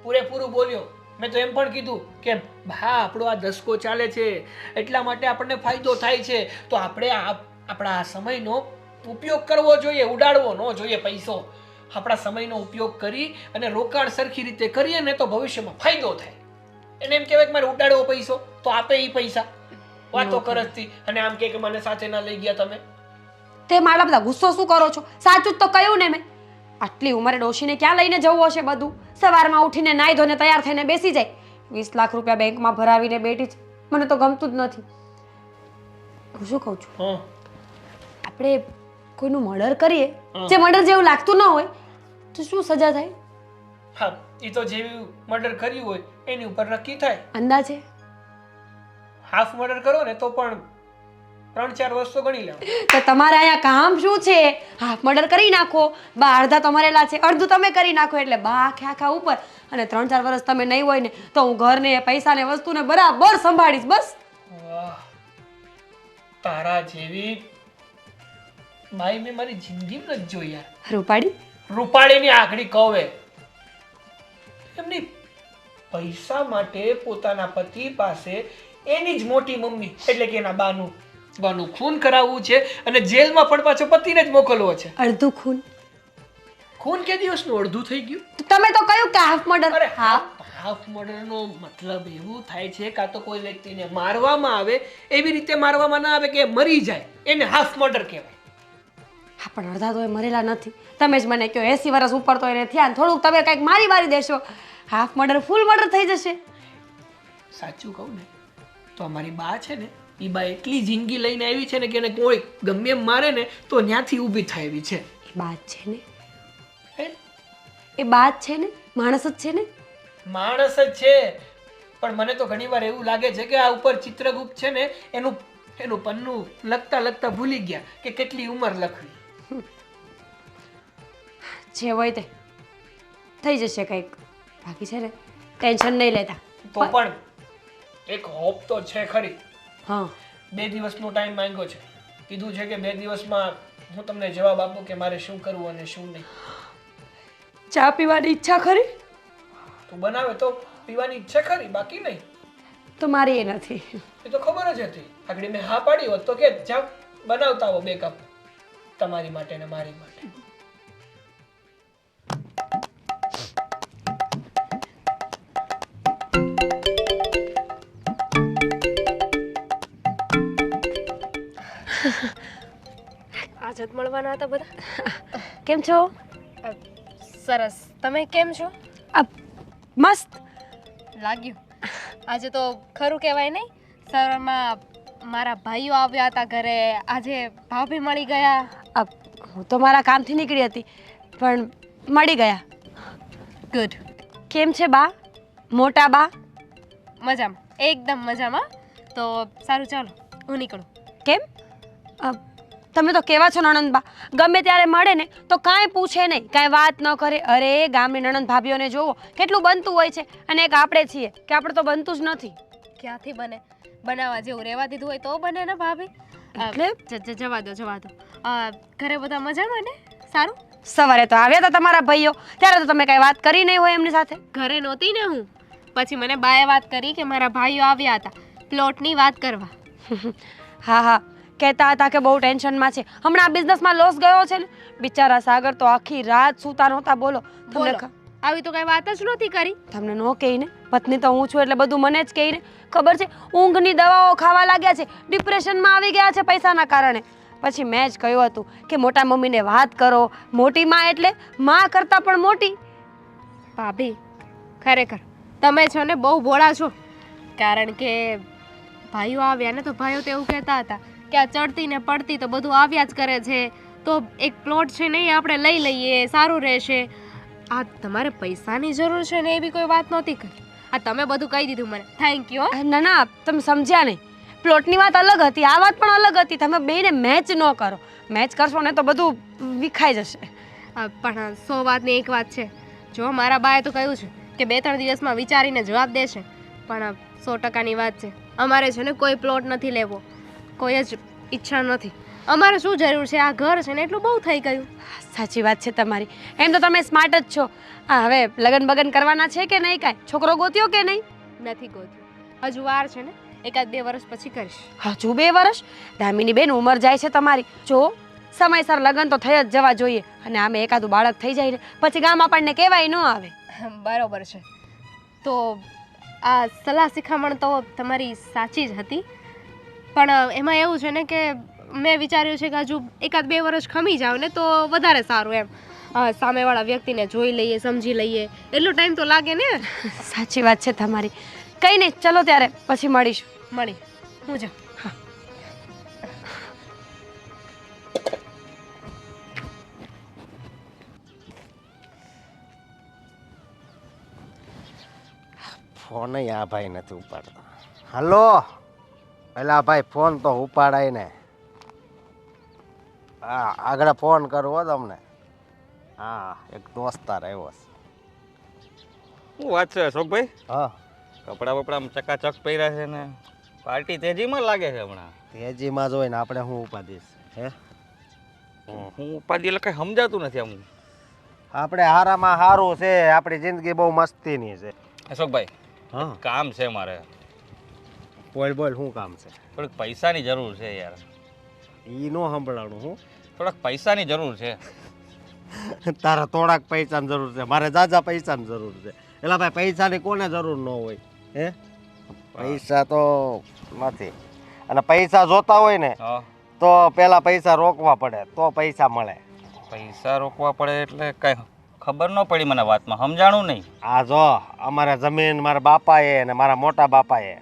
પૂરેપૂરું બોલ્યો. મેં તો એમ પણ કીધું કે હા આપણો આ દસકો ચાલે છે એટલા માટે આપણને ફાયદો થાય છે, તો આપણે આપણા આ સમયનો ઉપયોગ કરવો જોઈએ, ઉડાડવો ન જોઈએ પૈસો. આપણા સમયનો ઉપયોગ કરી અને રોકાણ સરખી રીતે કરીએ ને તો ભવિષ્યમાં ફાયદો થાય. એને એમ કહેવાય કે મારે ઉડાડવો પૈસો, તો આપે એ પૈસા વાતો કરતી અને આમ કે મને સાથે ના લઈ ગયા તમે. તે મારા બધા ગુસ્સો શું કરો છો? સાચું જ તો કહ્યું ને મેં. આટલી ઉંમરે ડોશીને ક્યાં લઈને જવું હશે બધું? સવારમાં ઉઠીને નાઈ ધોઈને તૈયાર થઈને બેસી જાય. 20 લાખ રૂપિયા બેંકમાં ભરાવીને બેઠી છે. મને તો ગમતું જ નથી. હું શું કહું છું, આપણે કોઈનું મર્ડર કરીએ, જે મર્ડર જેવું લાગતું ન હોય તો શું સજા થાય? હા એ તો જેવું મર્ડર કર્યું હોય એની ઉપર નક્કી થાય. અંદાજે હાફ મર્ડર કરો ને તો પણ 3-4 વર્ષ તો ગણી લેવા. તો તમારે અહીંયા કામ શું છે? હાફ મર્ડર કરી નાખો, બા અડધા તો મરેલા છે, અડધું તમે કરી નાખો, એટલે બા આખા ઉપર, અને 3-4 વર્ષ તમે નહીં હોય ને તો હું ઘરને પૈસાને વસ્તુને બરાબર સંભાળીશ. બસ. વાહ, તારા જેવી બાઈ મેં મારી જિંદગીમાં નથી જોઈ યાર. રૂપાડી રૂપાળીની આખડી કહે એમની પૈસા માટે પોતાના પતિ પાસે એની જ મોટી મમ્મી એટલે કે એના બાનું ખૂન કરાવવું છે અને જેલમાં પણ પાછો પતિને જ મોકલવો છે. અડધું ખૂન કે દિવસનું અડધું થઈ ગયું? તમે તો કહ્યું કે હાફ મર્ડર. અરે હાફ મર્ડરનો મતલબ એવું થાય છે કાં તો કોઈ વ્યક્તિને મારવામાં આવે એવી રીતે મારવામાં ના આવે કે મરી જાય, એને હાફ મર્ડર કહેવાય. હા પણ અડધા તો એ મરેલા નથી. તમે જ મને કહો 80 વર્ષ ઉપર તો એને થયા, થોડુંક તમે કંઈક મારી દેશો, હાફ મર્ડર ફૂલ મર્ડર થઈ જશે. સાચું કહું ને તો અમારી બા છે ને એ બા એટલી જિંદગી લઈને આવી છે ને કે એને કોઈ ગમે એમ મારે ને તો ત્યાંથી ઊભી થાય એવી છે. એ બાત છે ને, એ બાત છે ને, માણસ જ છે ને. માણસ જ છે, પણ મને તો ઘણીવાર એવું લાગે છે કે આ ઉપર ચિત્રગુપ્ત છે ને એનું પન્નું લખતા ભૂલી ગયા કે કેટલી ઉંમર લખવી. જે હોય તે થઈ જશે કંઈક. બાકી છે ને ટેન્શન નહીં લેતા. તો પણ એક હોપ તો છે ખરી. હા 2 દિવસનો ટાઈમ માંગ્યો છે, કીધું છે કે 2 દિવસમાં હું તમને જવાબ આપું કે મારે શું કરવું અને શું નહીં. ચા પીવાની ઈચ્છા ખરી? તું બનાવે તો પીવાની ઈચ્છા ખરી, બાકી નહીં. તો મારી એ નથી. એ તો ખબર જ હતી. આગળ મેં હા પાડી હોત તો કે જાઓ બનાવતા આવો 2 કપ તમારી માટે ને મારી માટે. આજે જ મળવાના હતા બધા. કેમ છો? સરસ. તમે કેમ છો? આ મસ્ત. લાગ્યું. આજે તો ખરું કહેવાય નહીં, સવારમાં મારા ભાઈઓ આવ્યા હતા ઘરે, આજે ભાભી મળી ગયા. આ હું તો મારા કામથી નીકળી હતી પણ મળી ગયા. ગુડ. કેમ છે બા? મોટા બા? મજામાં, એકદમ મજામાં. તો સારું, ચાલો હું નીકળું. કેમ? તમે તો કેવા છો નણંદબા, ગમે ત્યારે મળે ને તો કાંઈ પૂછે નહીં, કાંઈ વાત ન કરે. અરે ગામની નણંદ ભાભીઓને જોવો કેટલું બનતું હોય છે, અને એક આપણે છીએ કે આપણે તો બનતું જ નથી. ક્યાંથી બને? બનાવવા જેવું રહેવા દીધું હોય તો બને ને ભાભી. એટલે જવા દો. ઘરે બધા મજામાં ને? સારું. સવારે તો આવ્યા હતા તમારા ભાઈઓ, ત્યારે તો તમે કાંઈ વાત કરી નહીં હોય એમની સાથે. ઘરે નહોતી ને હું, પછી મને બાએ વાત કરી કે મારા ભાઈઓ આવ્યા હતા પ્લોટની વાત કરવા. હા હા, કહેતા હતા કે બહુ ટેન્શનમાં છે, હમણાં બિઝનેસમાં લોસ ગયો છે ને. બિચારા સાગર તો આખી રાત સૂતા નહોતા. બોલો તમને આવી તો કઈ વાત જ નહોતી કરી. તમને નો કહી ને, પત્ની તો હું છું એટલે બધું મને જ કહી ને. ખબર છે, ઊંઘની દવાઓ ખાવા લાગ્યા છે, ડિપ્રેશનમાં આવી ગયા છે પૈસાના કારણે. પછી મેં જ કહ્યું હતું કે મોટા મમ્મીને વાત કરો, મોટી માં એટલે માં કરતાં પણ મોટી. ભાભી ખરેખર તમે છો ને બહુ ભોળા છો. કારણ કે ભાઈઓ આવ્યા ને તો ભાઈઓ તો એવું કહેતા હતા કે આ ચડતી ને પડતી તો બધું આવ્યા જ કરે છે, તો એક પ્લોટ છે નહીં આપણે લઈ લઈએ, સારું રહેશે. આ તમારે પૈસાની જરૂર છે ને એવી કોઈ વાત નહોતી કરી. આ તમે બધું કહી દીધું મને. Thank you. ના ના, તમે સમજ્યા નહીં. પ્લોટની વાત અલગ હતી, આ વાત પણ અલગ હતી. તમે બેને મેચ ન કરો. મેચ કરશો ને તો બધું વિખાઈ જશે. પણ 100 વાતની એક વાત છે. જો મારા બાએ તો કહ્યું છે કે 2-3 દિવસમાં વિચારીને જવાબ દેશે, પણ 100%ની વાત છે. અમારે છે ને કોઈ પ્લોટ નથી લેવો, કોઈ જ ઈચ્છા નથી. અમારે શું જરૂર છે, આ ઘર છે ને એટલું બહુ થઈ ગયું. સાચી વાત છે તમારી. એમ તો તમે સ્માર્ટ જ છો. હા, હવે લગન બગન કરવાના છે કે નહીં? કાંઈ છોકરો ગોત્યો કે નહીં? નથી ગોત્યું. હજુ વાર છે ને, 1-2 વર્ષ પછી કરીશ. હજુ 2 વર્ષ? દામિની બેન, ઉંમર જાય છે તમારી. જો સમયસર લગન તો થઈ જ જવા જોઈએ, અને આમે એકાદું બાળક થઈ જાય ને પછી ગામ આપણને કહેવાય ન આવે. બરોબર છે. તો આ સલાહ શિખામણ તો તમારી સાચી જ હતી, પણ એમાં એવું છે ને કે મેં વિચાર્યું છે કે હજુ 1-2 વર્ષ ખમી જાવ ને તો વધારે સારું. એમ સામેવાળા વ્યક્તિને જોઈ લઈએ, સમજી લઈએ, એટલો ટાઈમ તો લાગે ને. સાચી વાત છે તમારી. કંઈ નહીં, ચલો ત્યારે પછી મળીશું. મળી હું જાઉં. ફોન આ ભાઈ નથી ઉપાડતા. હલો પેલા ભાઈ, ફોન તો ઉપાડાય ને. હા, આગળ ફોન કરવો તમને. હા, એક દોસ્તાર આવ્યો છે. શું વાત છે અશોકભાઈ? હા, કપડા બપડા ચકાચક પહેર્યા છે ને પાર્ટી તેજીમાં લાગે છે હમણાં. તેજીમાં જ હોય ને, આપણે શું ઉપાધિશ હે? હું ઉપાધિ એટલે કઈ સમજાતું નથી આમ. આપણે હારામાં હારું છે, આપણી જિંદગી બહુ મસ્તીની છે. અશોકભાઈ, હા, કામ છે મારે. બોલ બોલ, શું કામ છે? થોડીક પૈસાની જરૂર છે યાર. ઈ નો સંભળાણું. હું થોડાક પૈસાની જરૂર છે. તારા થોડાક પૈસાની જરૂર છે, મારે જાજા પૈસાની જરૂર છે. એટલે ભાઈ, પૈસાની કોને જરૂર ન હોય હે? પૈસા તો નથી, અને પૈસા જોતા હોય ને હા, તો પેલા પૈસા રોકવા પડે તો પૈસા મળે. પૈસા રોકવા પડે એટલે કઈ ખબર ન પડી મને વાતમાં, સમજાણું નહીં. આ જો, અમારે જમીન મારા બાપાએ અને મારા મોટા બાપાએ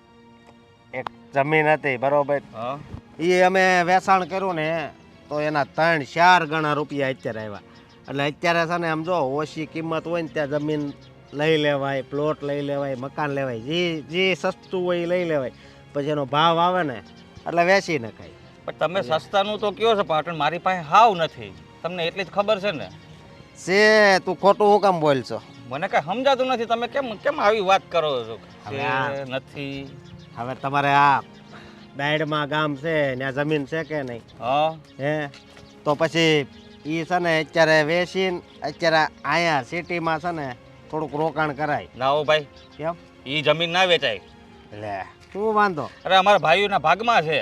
એક જમીન હતી, બરોબર. હા, એ અમે વેચાણ કર્યું ને તો એના 3-4 ગણા રૂપિયા અત્યારે આવ્યા. એટલે અત્યારે છે ને, આમ જો ઓછી કિંમત હોય ને ત્યાં જમીન લઈ લેવાય, પ્લોટ લઈ લેવાય, મકાન લેવાય, જે સસ્તું હોય એ લઈ લેવાય. પછી એનો ભાવ આવે ને એટલે વેચી નખાય. પણ તમે સસ્તાનું તો કયો છો, પણ મારી પાસે હાવ નથી. તમને એટલી જ ખબર છે ને. છે, તું ખોટું હું કામ બોલ છો? મને કઈ સમજાતું નથી. તમે કેમ કેમ આવી વાત કરો છો? હવે આ- છે, નથી. હવે તમારે આ ડાયડમાં ગામ છે, ત્યાં જમીન છે કે નહીં? હા, હે? તો પછી એ છે ને અત્યારે વેચીને અત્યારે અહીંયા સિટીમાં છે ને થોડુંક રોકાણ કરાય. ના હો ભાઈ, કેમ? એ જમીન ના વેચાય. લે શું વાંધો? અરે અમારા ભાઈઓના ભાગમાં છે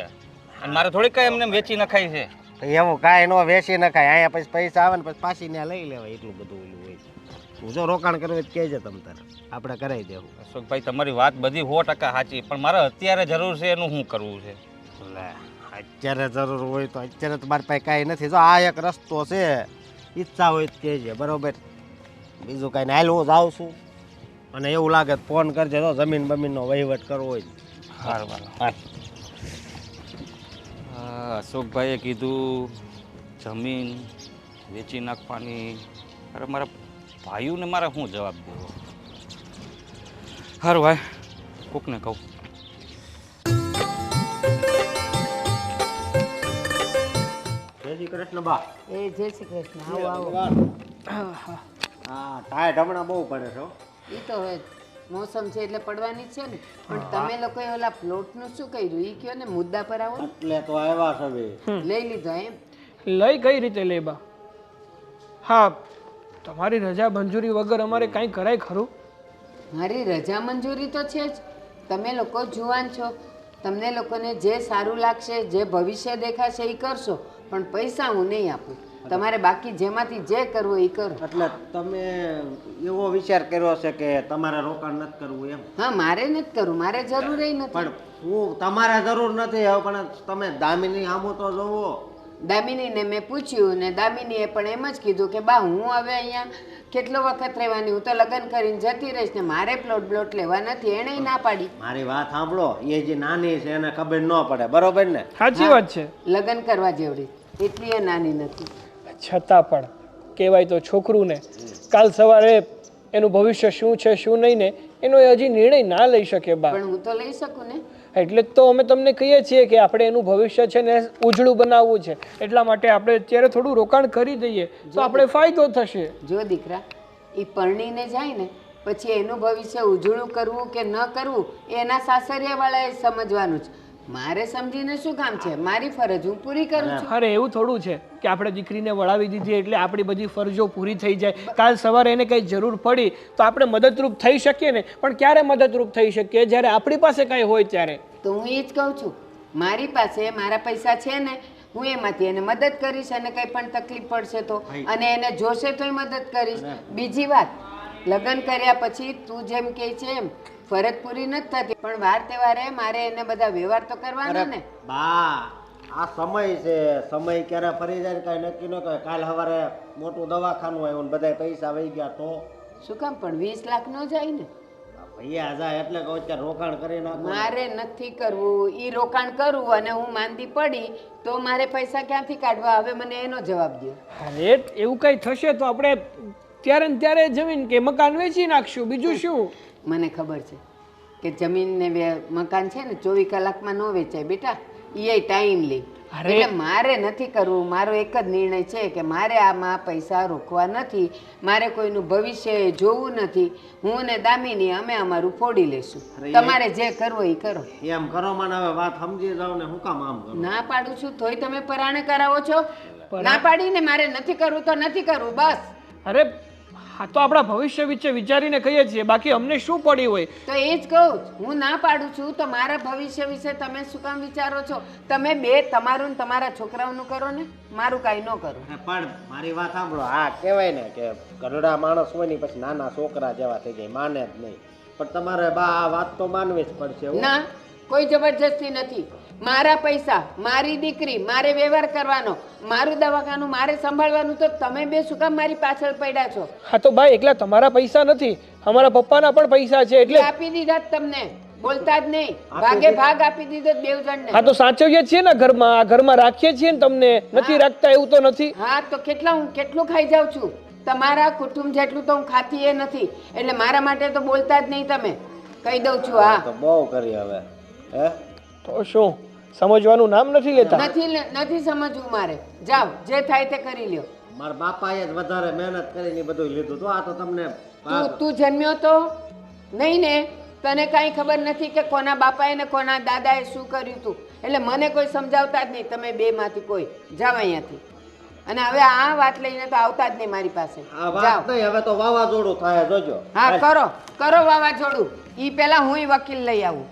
અને મારે થોડીક કઈ એમને વેચી નખાય છે. એવું કાંઈ ન વેચી નખાય. અહીંયા પછી પૈસા આવે ને પછી પાછી ત્યાં લઈ લેવાય, એટલું બધું ઓલું હોય છે. હું જો રોકાણ કરવું હોય તો કહેજે તમ તારે, આપણે કરાવી દેવું. અશોકભાઈ, તમારી વાત બધી 100% સાચી, પણ મારે અત્યારે જરૂર છે એનું શું કરવું છે? લે અત્યારે જરૂર હોય તો અત્યારે તો મારી પાસે કાંઈ નથી. જો આ એક રસ્તો છે, ઈચ્છા હોય તો કહેજે, બરોબર? બીજું કાંઈ હાલ હું જાઉં છું, અને એવું લાગે તો ફોન કરજે. તો જમીન બમીનનો વહીવટ કરવો હોય. સારું હાલ. અશોકભાઈએ કીધું જમીન વેચી નાખવાની. અરે મારા ભાઈઓને મારે શું જવાબ દેવો? સારું ભાઈ, કોકને કહું. જય શ્રી કૃષ્ણ બા. એ જય શ્રી કૃષ્ણ. આવો આવો. હા, ટાઈટ હમણાં બહુ પડે છે હો. એ તો હવે મોસમ છે એટલે પડવાની જ છે ને. પણ તમે લોકોએ ઓલા પ્લોટનું શું કર્યું એ કયો ને, મુદ્દા પર આવો ને. એટલે તો આવ્યા છે બે. લઈ લીધો એમ? લઈ કઈ રીતે લે બા? હા, તમારી રજા મંજૂરી વગર અમારે કાંઈ કરાય ખરું? મારી રજા મંજૂરી તો છે જ. તમે લોકો જુવાન છો, તમને લોકોને જે સારું લાગશે, જે ભવિષ્ય દેખાશે એ કરશો, પણ પૈસા હું નહીં આપું. તમારે બાકી જેમાંથી જે કરવું એ કરો. એટલે તમે એવો વિચાર કર્યો છે કે તમારે રોકાણ નથી કરવું એમ? હા, મારે નથી કરવું, મારે જરૂર નથી. પણ હું તમારે જરૂર નથી હવે, પણ તમે દામિની આમો તો જોવો. દામિનીને મેં પૂછ્યું ને દામિનીએ પણ એમ જ કીધું કે બા હું હવે અહીંયા કેટલો વખત રહેવાની, હું તો લગ્ન કરીને જતી રહીશ ને મારે પ્લોટ લેવા નથી. એણે ના પાડી. મારી વાત સાંભળો, એ જે નાની છે એને ખબર ન પડે, બરોબર ને? સાચી વાત છે. લગ્ન કરવા જેવડી એટલી એ નાની નથી. છતાં પણ કહેવાય તો છોકરું ને કાલ સવારે એનું ભવિષ્ય શું છે શું નહીં ને એનો એ હજી નિર્ણય ના લઈ શકે બા. પણ હું તો લઈ શકું ને. એટલે જ તો અમે તમને કહીએ છીએ કે આપણે એનું ભવિષ્ય છે ને ઉજળું બનાવવું છે. એટલા માટે આપણે અત્યારે થોડું રોકાણ કરી દઈએ તો આપણે ફાયદો થશે. જો દીકરા, એ પરણીને જાય ને પછી એનું ભવિષ્ય ઉજળું કરવું કે ન કરવું એ એના સાસરિયાવાળાએ સમજવાનું છે. મારે સમજીને શું કામ છે? મારી ફરજ હું પૂરી કરું છું. અરે એવું થોડું છે કે આપણે દીકરીને વળાવી દીધી એટલે આપણી બધી ફરજો પૂરી થઈ જાય. કાલ સવારે એને કંઈ જરૂર પડી તો આપણે મદદરૂપ થઈ શકીએ ને. પણ ક્યારે મદદરૂપ થઈ શકીએ? જ્યારે આપણી પાસે કાંઈ હોય ત્યારે. તો હું એ જ કહું છું, મારી પાસે મારા પૈસા છે ને, હું એમાંથી એને મદદ કરીશ. અને કંઈ પણ તકલીફ પડશે તો, અને એને જોશે તોય મદદ કરીશ. બીજી વાત, લગ્ન કર્યા પછી તું જેમ કહે છે એમ ફરજ પૂરી નથી થતી, પણ વાર તહેવારે મારે એને બધા વ્યવહાર તો કરવાના ને. બા, આ સમય છે, સમય ક્યારે ફરી જાય કઈ નક્કી ન કહે. કાલ સવારે મોટું દવાખાનું આવ્યું ને બધા પૈસા વહી ગયા તો શું કામ? પણ 20 લાખ ન જાય ને. ભૈયા જાય એટલે કહું અત્યારે રોકાણ કરી નાખો. મારે નથી કરવું. ઈ રોકાણ કરવું અને હું માંદી પડી તો મારે પૈસા ક્યાંથી કાઢવા? હવે મને એનો જવાબ દો. અરે એવું કંઈ થશે તો આપણે ત્યારે ને ત્યારે જમીન કે મકાન વેચી નાખશું. બીજું શું? મને ખબર છે કે જમીન ને મકાન છે ને 24 કલાકમાં ન વેચાય બેટા, એ ટાઈમ લે. એટલે મારે નથી કરવું. મારો એક જ નિર્ણય છે કે મારે આમાં પૈસા રોકવા નથી. મારે કોઈનું ભવિષ્ય જોવું નથી. હું ને દામિની અમે અમારું ફોડી લેશું. તમારે જે કરવું એ કરો. એમ કરો મને હવે વાત સમજી જાવ ને, હું કામ આમ કરો? ના પાડું છું તોય તમે પરાણે કરાવો છો. ના પાડીને મારે નથી કરવું તો નથી કરવું, બસ. અરે હા, તો આપણા ભવિષ્ય વિશે વિચારીને કહીએ છીએ, બાકી અમને શું પડી હોય. તો એ જ કહું, હું ના પાડું છું તો મારા ભવિષ્ય વિશે તમે શું કામ વિચારો છો? તમે બે તમારું ને તમારા છોકરાઓનું કરો ને, મારું કાંઈ ન કરો. પણ મારી વાત સાંભળો, આ કહેવાય ને કે ઘરડા માણસ હોય ને પછી નાના છોકરા જેવા થઈ જાય, માને જ નહીં. પણ તમારે બા આ વાત તો માનવી જ પડશે. ના, કોઈ જબરજસ્તી નથી. મારા પૈસા, મારી દીકરી, મારે વ્યવહાર કરવાનો, મારું દવાખાનું મારે સંભાળવાનું, તો તમે બે શું કામ મારી પાછળ પડ્યા છો? હા તો ભાઈ, એકલા તમારા પૈસા નથી, અમારા પપ્પાના પણ પૈસા છે. એટલે આપી દીધા તમને, બોલતા જ નહીં. ભાગે ભાગ આપી દીધો બેવજણને. હા તો સાચવીએ છીએ ને ઘરમાં, આ ઘરમાં રાખીએ છીએ ને. તમને નથી રાખતા એવું તો નથી? હા તો હું કેટલું ખાઈ જાઉં છું? તમારા કુટુંબ જેટલું તો હું ખાતી એ નથી. એટલે મારા માટે તો બોલતા જ નહીં તમે, કહી દઉં છું. હા તો બહુ કરી હવે. હે તો શું સમજવાનું નામ નથી લેતા? નથી સમજવું મારે. જાઓ, જે થાય તે કરી લ્યો. મારા બાપાએ જ વધારે મહેનત કરીને બધું લીધું તો આ તો તમને તું જન્મ્યો તો નહીં ને, તને કાંઈ ખબર નથી કે કોના બાપાએ ને કોના દાદાએ શું કર્યું હતું. એટલે મને કોઈ સમજાવતા જ નહીં. તમે બે માંથી કોઈ જાવ અહીંયાથી. અને હવે આ વાત લઈને તો આવતા જ નહીં મારી પાસે. આ જાઓ. વાત નહીં, હવે તો વાવાઝોડું થાય જોજો. હા કરો વાવાઝોડું. ઈ પેલા હુંય વકીલ લઈ આવું.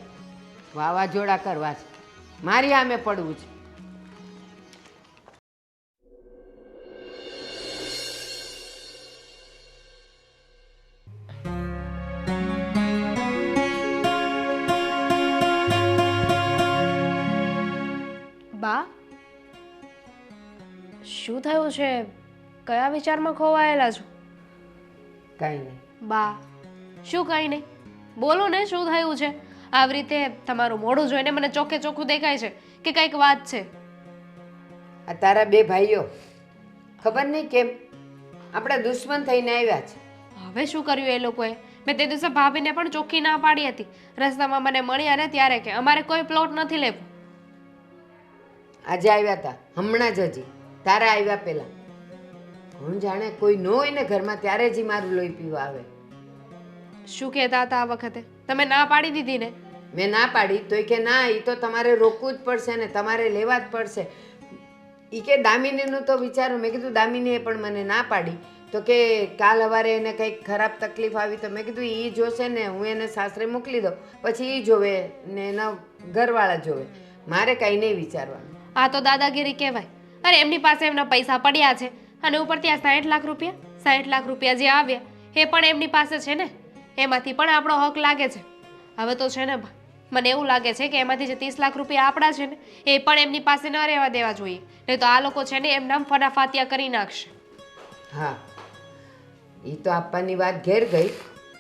વાવાઝોડા કરવા છે, મારી સામે પડવું છે. બા શું થયું છે? કયા વિચારમાં ખોવાયેલા છો? કાંઈ નહીં. બા શું કંઈ નહીં? બોલો ને, શું થયું છે? આવી રીતે તમારું મોઢું જોઈને મને ચોખ્ખે ચોખ્ખું દેખાય છે કે કંઈક વાત છે. આ તારા બે ભાઈઓ ખબર નહીં કેમ આપણા દુશ્મન થઈને આવ્યા છે. હવે શું કર્યું એ લોકોએ? મેં તે દિવસે ભાભીને પણ ચોખ્ખી ના પાડી હતી. રસ્તામાં મને મળ્યા ને ત્યારે કે અમારે કોઈ પ્લોટ નથી લેવો. આજે આવ્યા હતા, હમણાં જ હજી તારા આવ્યા પહેલા. કોણ જાણે કોઈ ન હોય ને ઘરમાં ત્યારે જ ઈ મારું લોહી પીવા આવે. શું કહેતા હતા આ વખતે? તમે ના પાડી દીધી ને? મેં ના પાડી તોય કે ના, એ તો તમારે રોકવું જ પડશે ને તમારે લેવા જ પડશે. એ કે દામિનીનું તો વિચારો. મેં કીધું દામિનીએ પણ મને ના પાડી. તો કે કાલ સવારે એને કંઈક ખરાબ તકલીફ આવી તો મેં કીધું એ જોશે ને, હું એને સાસરે મોકલી દઉં, પછી એ જોવે ને એના ઘરવાળા જોવે, મારે કાંઈ નહીં વિચારવાનું. આ તો દાદાગીરી કહેવાય. અરે એમની પાસે એમના પૈસા પડ્યા છે અને ઉપરથી આ 60 લાખ રૂપિયા 60 લાખ રૂપિયા જે આવ્યા એ પણ એમની પાસે છે ને, એમાંથી પણ આપણો હક લાગે છે. હવે તો છે ને મને એવું લાગે છે કે એમાંથી જે 30 લાખ રૂપિયા આપણા છે ને એ પણ એમની પાસે ન રહેવા દેવા જોઈએ, નહીં તો આ લોકો છે ને એમ નામ ફનાફાતિયા કરી નાખશે. હા, એ તો આપવાની વાત ઘેર ગઈ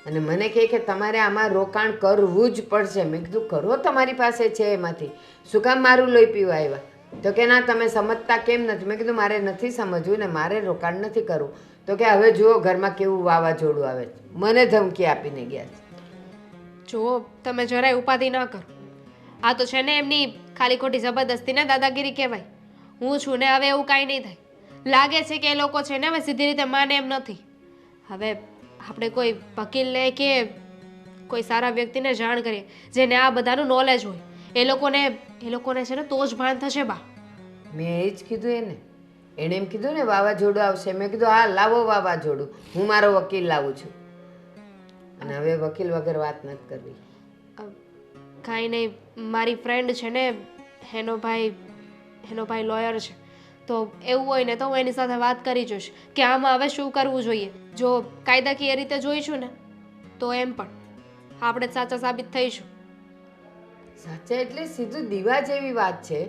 અને મને કહે કે તમારે આમાં રોકાણ કરવું જ પડશે. મેં કીધું કરો, તમારી પાસે છે એમાંથી, શું કામ મારું લોહી પીવા આવ્યા? તો કે ના તમે સમજતા કેમ નથી? મેં કીધું મારે નથી સમજવું ને મારે રોકાણ નથી કરવું. તો કે હવે જુઓ ઘરમાં કેવું વાવાઝોડું આવે છે, મને ધમકી આપીને ગયા છે. જુઓ તમે જરાય ઉપાધિ ના કરો. આ તો છે ને એમની ખાલી ખોટી જબરદસ્તી ને દાદાગીરી કહેવાય. હું છું ને હવે એવું કાંઈ નહીં થાય. લાગે છે કે એ લોકો છે ને હવે સીધી રીતે માને એમ નથી. હવે આપણે કોઈ વકીલને કે કોઈ સારા વ્યક્તિને જાણ કરીએ જેને આ બધાનું નોલેજ હોય. એ લોકોને છે ને તો જ ભાન થશે. બા મેં એ જ કીધું એને. એણે એમ કીધું ને વાવાઝોડું આવશે. મેં કીધું હા લાવો વાવાઝોડું, હું મારો વકીલ લાવું છું. અને હવે વકીલ વગર વાત નથી કરવી. કાંઈ નહીં, મારી ફ્રેન્ડ છે ને એનો ભાઈ લોયર છે, તો એવું હોય ને તો હું એની સાથે વાત કરી જોઈશ કે આમાં હવે શું કરવું જોઈએ. જો કાયદાકીય રીતે જોઈશું ને તો એમ પણ આપણે જ સાચા સાબિત થઈશું. સાચા એટલે સીધું દીવા જેવી વાત છે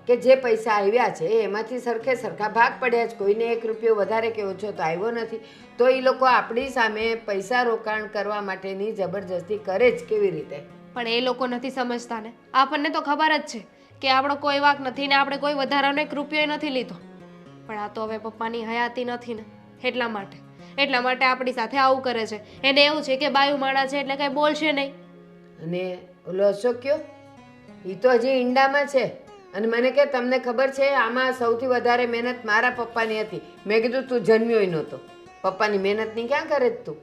કે જે પૈસા આવ્યા છે એમાંથી સરખે સરખા ભાગ પડ્યા છે. કોઈને 1 રૂપિયો વધારે કે ઓછો તો આવ્યો નથી. તો એ લોકો આપણી સામે પૈસા રોકાણ કરવા માટેની જબરજસ્તી કરે જ કેવી રીતે? પણ એ લોકો નથી સમજતા ને. આપણને તો ખબર જ છે કે આપણો કોઈ વાંક નથી ને આપણે કોઈ વધારાનો 1 રૂપિયો નથી લીધો. પણ આ તો હવે પપ્પાની હયાતી નથી ને, એટલા માટે આપણી સાથે આવું કરે છે. એને એવું છે કે બાયું માણા છે એટલે કંઈ બોલશે નહીં. અને ઓલો અશોક્યો એ તો હજી ઈંડામાં છે અને મને કે તમને ખબર છે આમાં સૌથી વધારે મહેનત મારા પપ્પાની હતી. મેં કીધું તું જન્મ્યોય નહોતો, પપ્પાની મહેનતની ક્યાં કરે તું?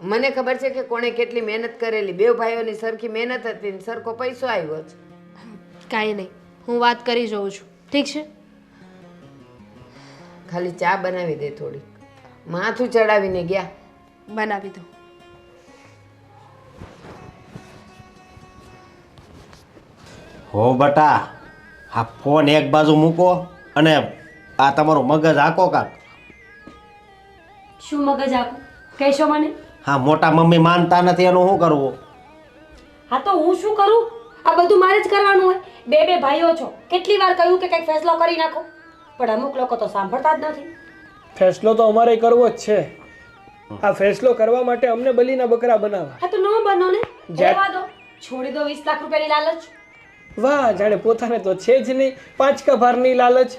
મને ખબર છે કે કોણે કેટલી મહેનત કરેલી. બે ભાઈઓની સરખી મહેનત હતી ને સરખો પૈસો આવ્યો છે. કાંઈ નહીં, હું વાત કરી જોઉં છું. ઠીક છે? ખાલી ચા બનાવી દે થોડી. માથું ચડાવીને ગયા. બનાવી દો. હો બટા, આ ફોન એક બાજુ મૂકો અને આ તમારું મગજ આખો કાક. શું મગજ આપું કહેશો મને? હા, મોટા મમ્મી માનતા નથી એનું શું કરવું? હા તો હું શું કરું? આ બધું મારે જ કરવાનું હોય. બે ભાઈઓ છો, કેટલી વાર કહ્યું કે કંઈક ફેસલો કરી નાખો, પણ અમુક લોકો તો સાંભળતા જ નથી. ફેસલો તો અમારે કરવો જ છે. આ ફેસલો કરવા માટે અમને બલીના બકરા બનાવવા. હા તો ન બનો ને, રહેવા દો, છોડી દો 20 લાખ રૂપિયાની લાલચ. વાહ, જાણે પોતાને તો છે જ નહીં 5 કભારની લાલચ.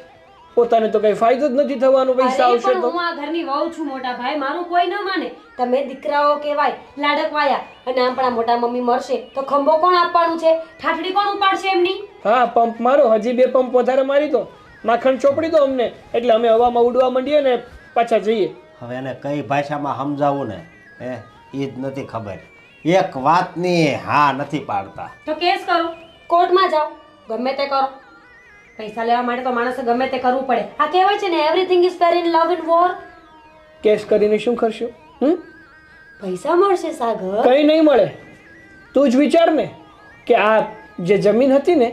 પોતાને તો કઈ ફાયદો જ નથી થવાનો પૈસા અરે આવશે પણ તો. હું આ ઘરની વહુ છું મોટા ભાઈ, મારું કોઈ ન માને. તમે દીકરાઓ કહેવાય, લાડકવાયા, અને આપણા મોટા મમ્મી મરશે તો ખંભો કોણ આપવાનું છે? ઠાઠડી કોણ ઉપાડશે એમની? હા, પંપ મારો, હજી 2 પંપ વધારે મારી દો, માખણ ચોપડી દો અમને, એટલે અમે હવામાં ઉડવા માંડીએ ને પાછા જઈએ. હવે એને કઈ ભાષામાં સમજાવું ને એ જ નથી ખબર. એક વાતની હા નથી પાડતા. તો કેસ કરો, કોર્ટમાં જાઓ, ગમે તે કરો. પૈસા લેવા માટે તો માણસે ગમે તે કરવું પડે. આ કહેવાય છે ને everything is fair in love and war. Case કરીને શું કરશો? પૈસા મળશે સાગર. કંઈ નહીં મળે. તું જ વિચાર ને કે આ જે જમીન હતી ને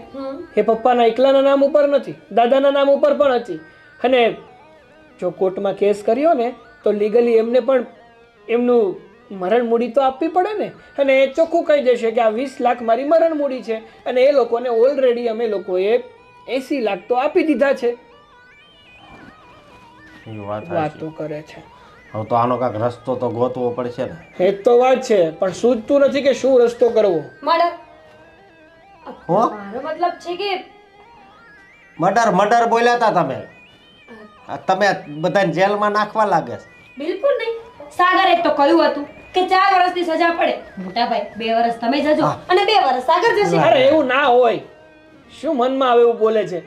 એ પપ્પાના એકલાના નામ ઉપર નથી, દાદાના નામ ઉપર પણ હતી. અને જો કોર્ટમાં કેસ કર્યો ને તો લીગલી એમને પણ એમનું મરણ મૂડી તો આપવી પડે ને. અને એ ચોખ્ખું કહી દેશે કે આ 20 લાખ મારી મરણ મૂડી છે અને એ લોકોને ઓલરેડી અમે લોકોએ 80 લાખ તો આપી દીધા છે. એ વાત વાતો કરે છે. હવે તો આનો કાંઈક રસ્તો તો ગોતવો પડશે ને. એ જ તો વાત છે, પણ સૂઝતું નથી કે શું રસ્તો કરવો. મર્ડર. હો મારો મતલબ છે કે મર્ડર બોલ્યા હતા તમે. તમે બધાને જેલમાં નાખવા લાગે છે. બિલકુલ નહીં. સાગર એક તો કહ્યું હતું કે 4 વર્ષની સજા પડે. મોટા ભાઈ 2 વર્ષ તમે જજો અને 2 વર્ષ સાગર જશે. અરે એવું ના હોય. શું મનમાં આવે એવું બોલે છે?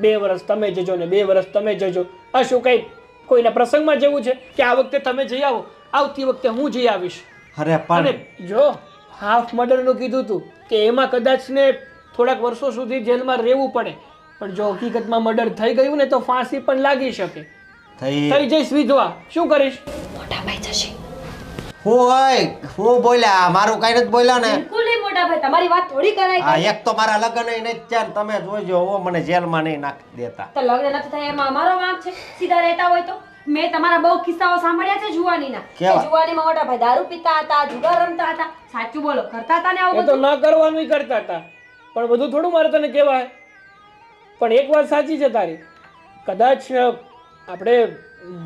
2 વર્ષ તમે જજો ને 2 વર્ષ તમે જજો. આ શું કઈ કોઈના પ્રસંગમાં જવું છે કે આ વખતે તમે જઈ આવો, આવતી વખતે હું જઈ આવીશ? અરે પણ અને જો હાફ મર્ડરનું કીધું તું કે એમાં કદાચ ને થોડાક વર્ષો સુધી જેલમાં રહેવું પડે, પણ જો હકીકતમાં મર્ડર થઈ ગયું ને તો ફાંસી પણ લાગી શકે. થઈ જઈશ વિધવા. શું કરીશ? મોટા ભાઈ જશે. હું બોલ્યા? મારું કઈ નથી બોલ્યા ને. બિલકુલ નહીં મોટા ભાઈ, તમારી વાત થોડી કરાય. આ એક તો મારા લગ્ન નથી થયા ને તમે જોજો હો મને જેલમાં નહીં નાખી દેતા. તો લગ્ન નથી થાય એમાં અમારો વાંક છે? સીધા રહેતા હોય તો. મેં તમારા બહુ કિસ્સાઓ સાંભળ્યા છે જુવાનીના. કેવા? કે જુવાનીમાં મોટા ભાઈ દારૂ પીતા હતા, જુગાર રમતા હતા. સાચું બોલો, કરતા હતા ને એ આવું તો બધું? ન કરવાનું કરતા હતા, પણ બધું થોડું મારે તને કહેવાય. પણ એક વાત સાચી છે તારી, કદાચ આપણે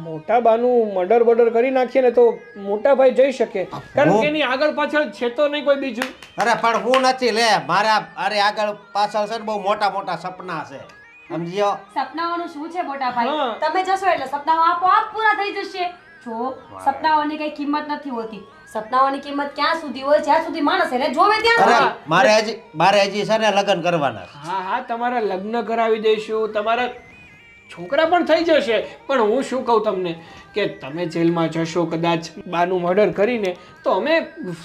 મોટા બાનું મર્ડર કરી નાખીએ ને તો મોટા ભાઈ જઈ શકે, કારણ કે એની આગળ પાછળ છે તો નહીં કોઈ બીજું. અરે પણ હું નથી લે મારા અરે આગળ પાછળ છે ને બહુ મોટા મોટા સપના છે સમજ્યો. સપનાઓનું શું છે મોટા ભાઈ? હા. તમે જશો એટલે સપનાઓ આપોઆપ પૂરા થઈ જશે. જો સપનાઓની કઈ કિંમત નથી હોતી. સપનાઓની કિંમત ક્યાં સુધી હોય? જ્યાં સુધી માણસ એને જોવે ત્યાં અરે સુધી. મારે હજી છે ને લગ્ન કરવાના છે. હા તમારા લગ્ન કરાવી દઈશું, તમારા છોકરા પણ થઈ જશે. પણ હું શું કહું તમને કે તમે જેલમાં જશો કદાચ બાનું મર્ડર કરીને, તો અમે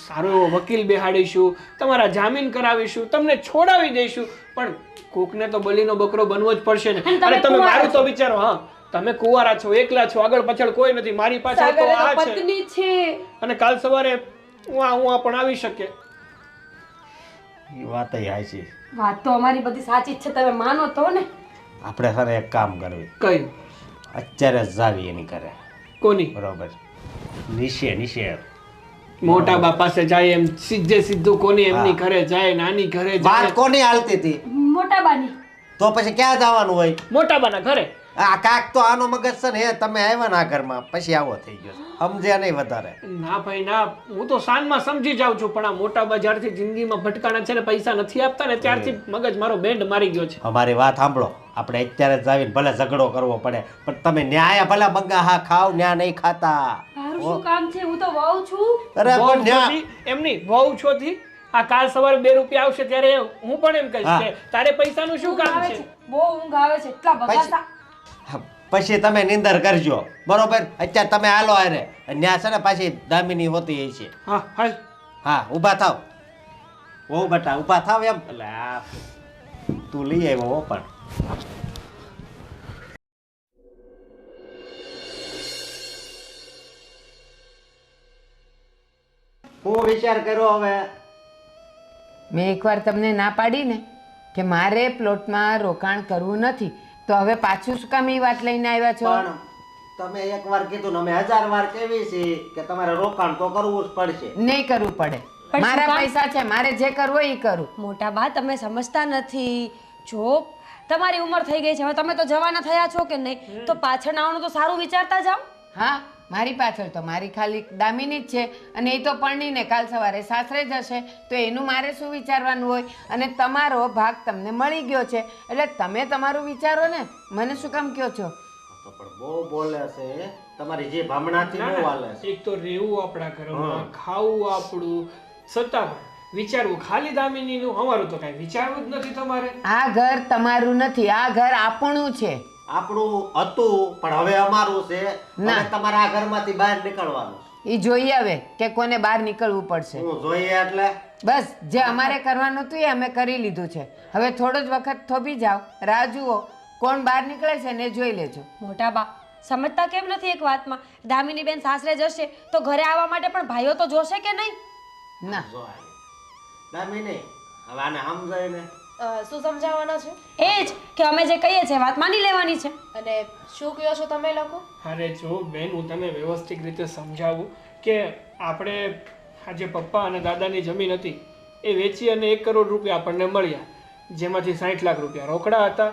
સારો એવો વકીલ બેહાડીશું, તમારા જામીન કરાવીશું, તમને છોડાવી દઈશું. પણ કોકને તો બલીનો બકરો બનવો જ પડશે ને. અને તમે અને તમે કુંવારા મારું તો છો. વિચારો. હા તમે કુંવારા છો, એકલા છો, આગળ પાછળ કોઈ નથી. મારી પાછળ તો આ છે પત્ની છે. અને કાલ સવારે હું પણ આવી શકે. એ વાત હાચી. વાત તો અમારી બધી સાચી જ છે, તમે માનો તો ને. આપણે સર એક કામ કરવી, કયું? અત્યારે જ જાવી એની ઘરે. કોની? બરોબર. નીચે મોટા બાપ પાસે જાય એમ સીધું કોની એમની ઘરે જાય, નાની ઘરે વાત જાય. કોની હાલતી હતી? મોટા બાની. તો પછી ક્યાં જવાનું હોય? મોટા બાના ઘરે. આ કાક તો આનો મગજ છે ને હે તમે આવ્યા ના ઘરમાં પછી આવો થઈ ગયો છે. સમજ્યા નહીં વધારે. ના ભાઈ ના, હું તો સાંજમાં સમજી જાઉં છું, પણ આ મોટા બા જ્યારથી જિંદગીમાં ભટકાણા છે ને, પૈસા નથી આપતા ને, ત્યારથી મગજ મારો બેન્ડ મારી ગયો છે. અમારી વાત સાંભળો, આપણે અત્યારે જ આવીને ભલે ઝઘડો કરવો પડે પણ તમે ન્યાય ભલે મંગા હા ખાવ ન્યા નહીં ખાતા. મારું શું કામ છે? હું તો વહુ છું. અરે વહુ પણ ન્યા છોથી, એમની વહુ છોથી આ કાલ સવારે 2 રૂપિયા આવશે ત્યારે હું પણ એમ કહીશ કે તારે પૈસાનું શું ઊંઘ કામ આવે છે? છે, બહુ ઊંઘ આવે છે, એટલા બગાસા. પછી તમે નિંદર કરજો બરોબર. અત્યારે તમે હાલો અરે ન્યા છે ને પાછી દામિની હોતી છે. હા હાલ. હા ઊભા થાવ. ઓ બેટા ઊભા થાવ એમ. એટલે આ તું લઈ આવ્યો હો પણ. હું વિચાર કર્યો હવે. મેં એકવાર તમને ના પાડી ને કે મારે પ્લોટમાં રોકાણ કરવું નથી, તો હવે પાછું શું કામ એ વાત લઈને આવ્યા છો? પણ તમે એકવાર કીધું ને અમે 1000 વાર કેવી છે કે તમારે રોકાણ તો કરવું જ પડશે. નહીં કરવું પડે. પણ શું મારા કામ? પૈસા છે, મારે જે કરવું હોય એ કરું. મોટા બા તમે સમજતા નથી. જો તમારી ઉંમર થઈ ગઈ છે, હવે તમે તો જવાના થયા છો કે નહીં, તો પાછળ આવવાનું તો સારું વિચારતા જાઓ. હા મારી પાછળ તો મારી ખાલી દામિની જ છે, અને એ તો પરણીને કાલ સવારે સાસરે જશે, તો એનું મારે શું વિચારવાનું હોય? અને તમારો ભાગ તમને મળી ગયો છે એટલે તમે તમારું વિચારો ને, મને શું કામ કહો છો? તો પણ બહુ બોલે છે તમારી જે ભામણાથી બહુ હાલે છે. એક તો રહેવું આપણા ઘરમાં, ખાવું આપણું, છતાં વિચારવું ખાલી દામિનીનું. અમારું તો કાંઈ વિચારવું જ નથી તમારે. આ ઘર તમારું નથી, આ ઘર આપણું છે. આપણું હતું પણ હવે અમારું છે. ના. હવે તમારે આ ઘરમાંથી બહાર નીકળવાનું. એ જોઈએ હવે કે કોને બહાર નીકળવું પડશે. હું જોઈએ એટલે બસ જે અમારે કરવાનું હતું એ અમે કરી લીધું છે. હવે થોડો જ વખત થોભી જાઓ, રાહ જુઓ કોણ બહાર નીકળે છે ને એ જોઈ લેજો. મોટા બા સમજતા કેમ નથી એક વાતમાં? દામિની બેન સાસરે જશે તો ઘરે આવવા માટે પણ ભાઈઓ તો જોશે કે નહીં? ના જો આ દામિની હવે આને સમજાય ને. શું સમજાવવાના છે? એ જ કે અમે જે કહીએ છીએ વાત માની લેવાની છે. અને શું કહો છો તમે લોકો? અરે જો બેન, હું તને વ્યવસ્થિત રીતે સમજાવું કે આપણે આ જે પપ્પા અને દાદાની જમીન હતી એ વેચી અને 1 કરોડ રૂપિયા આપણને મળ્યા, જેમાંથી 60 લાખ રૂપિયા રોકડા હતા,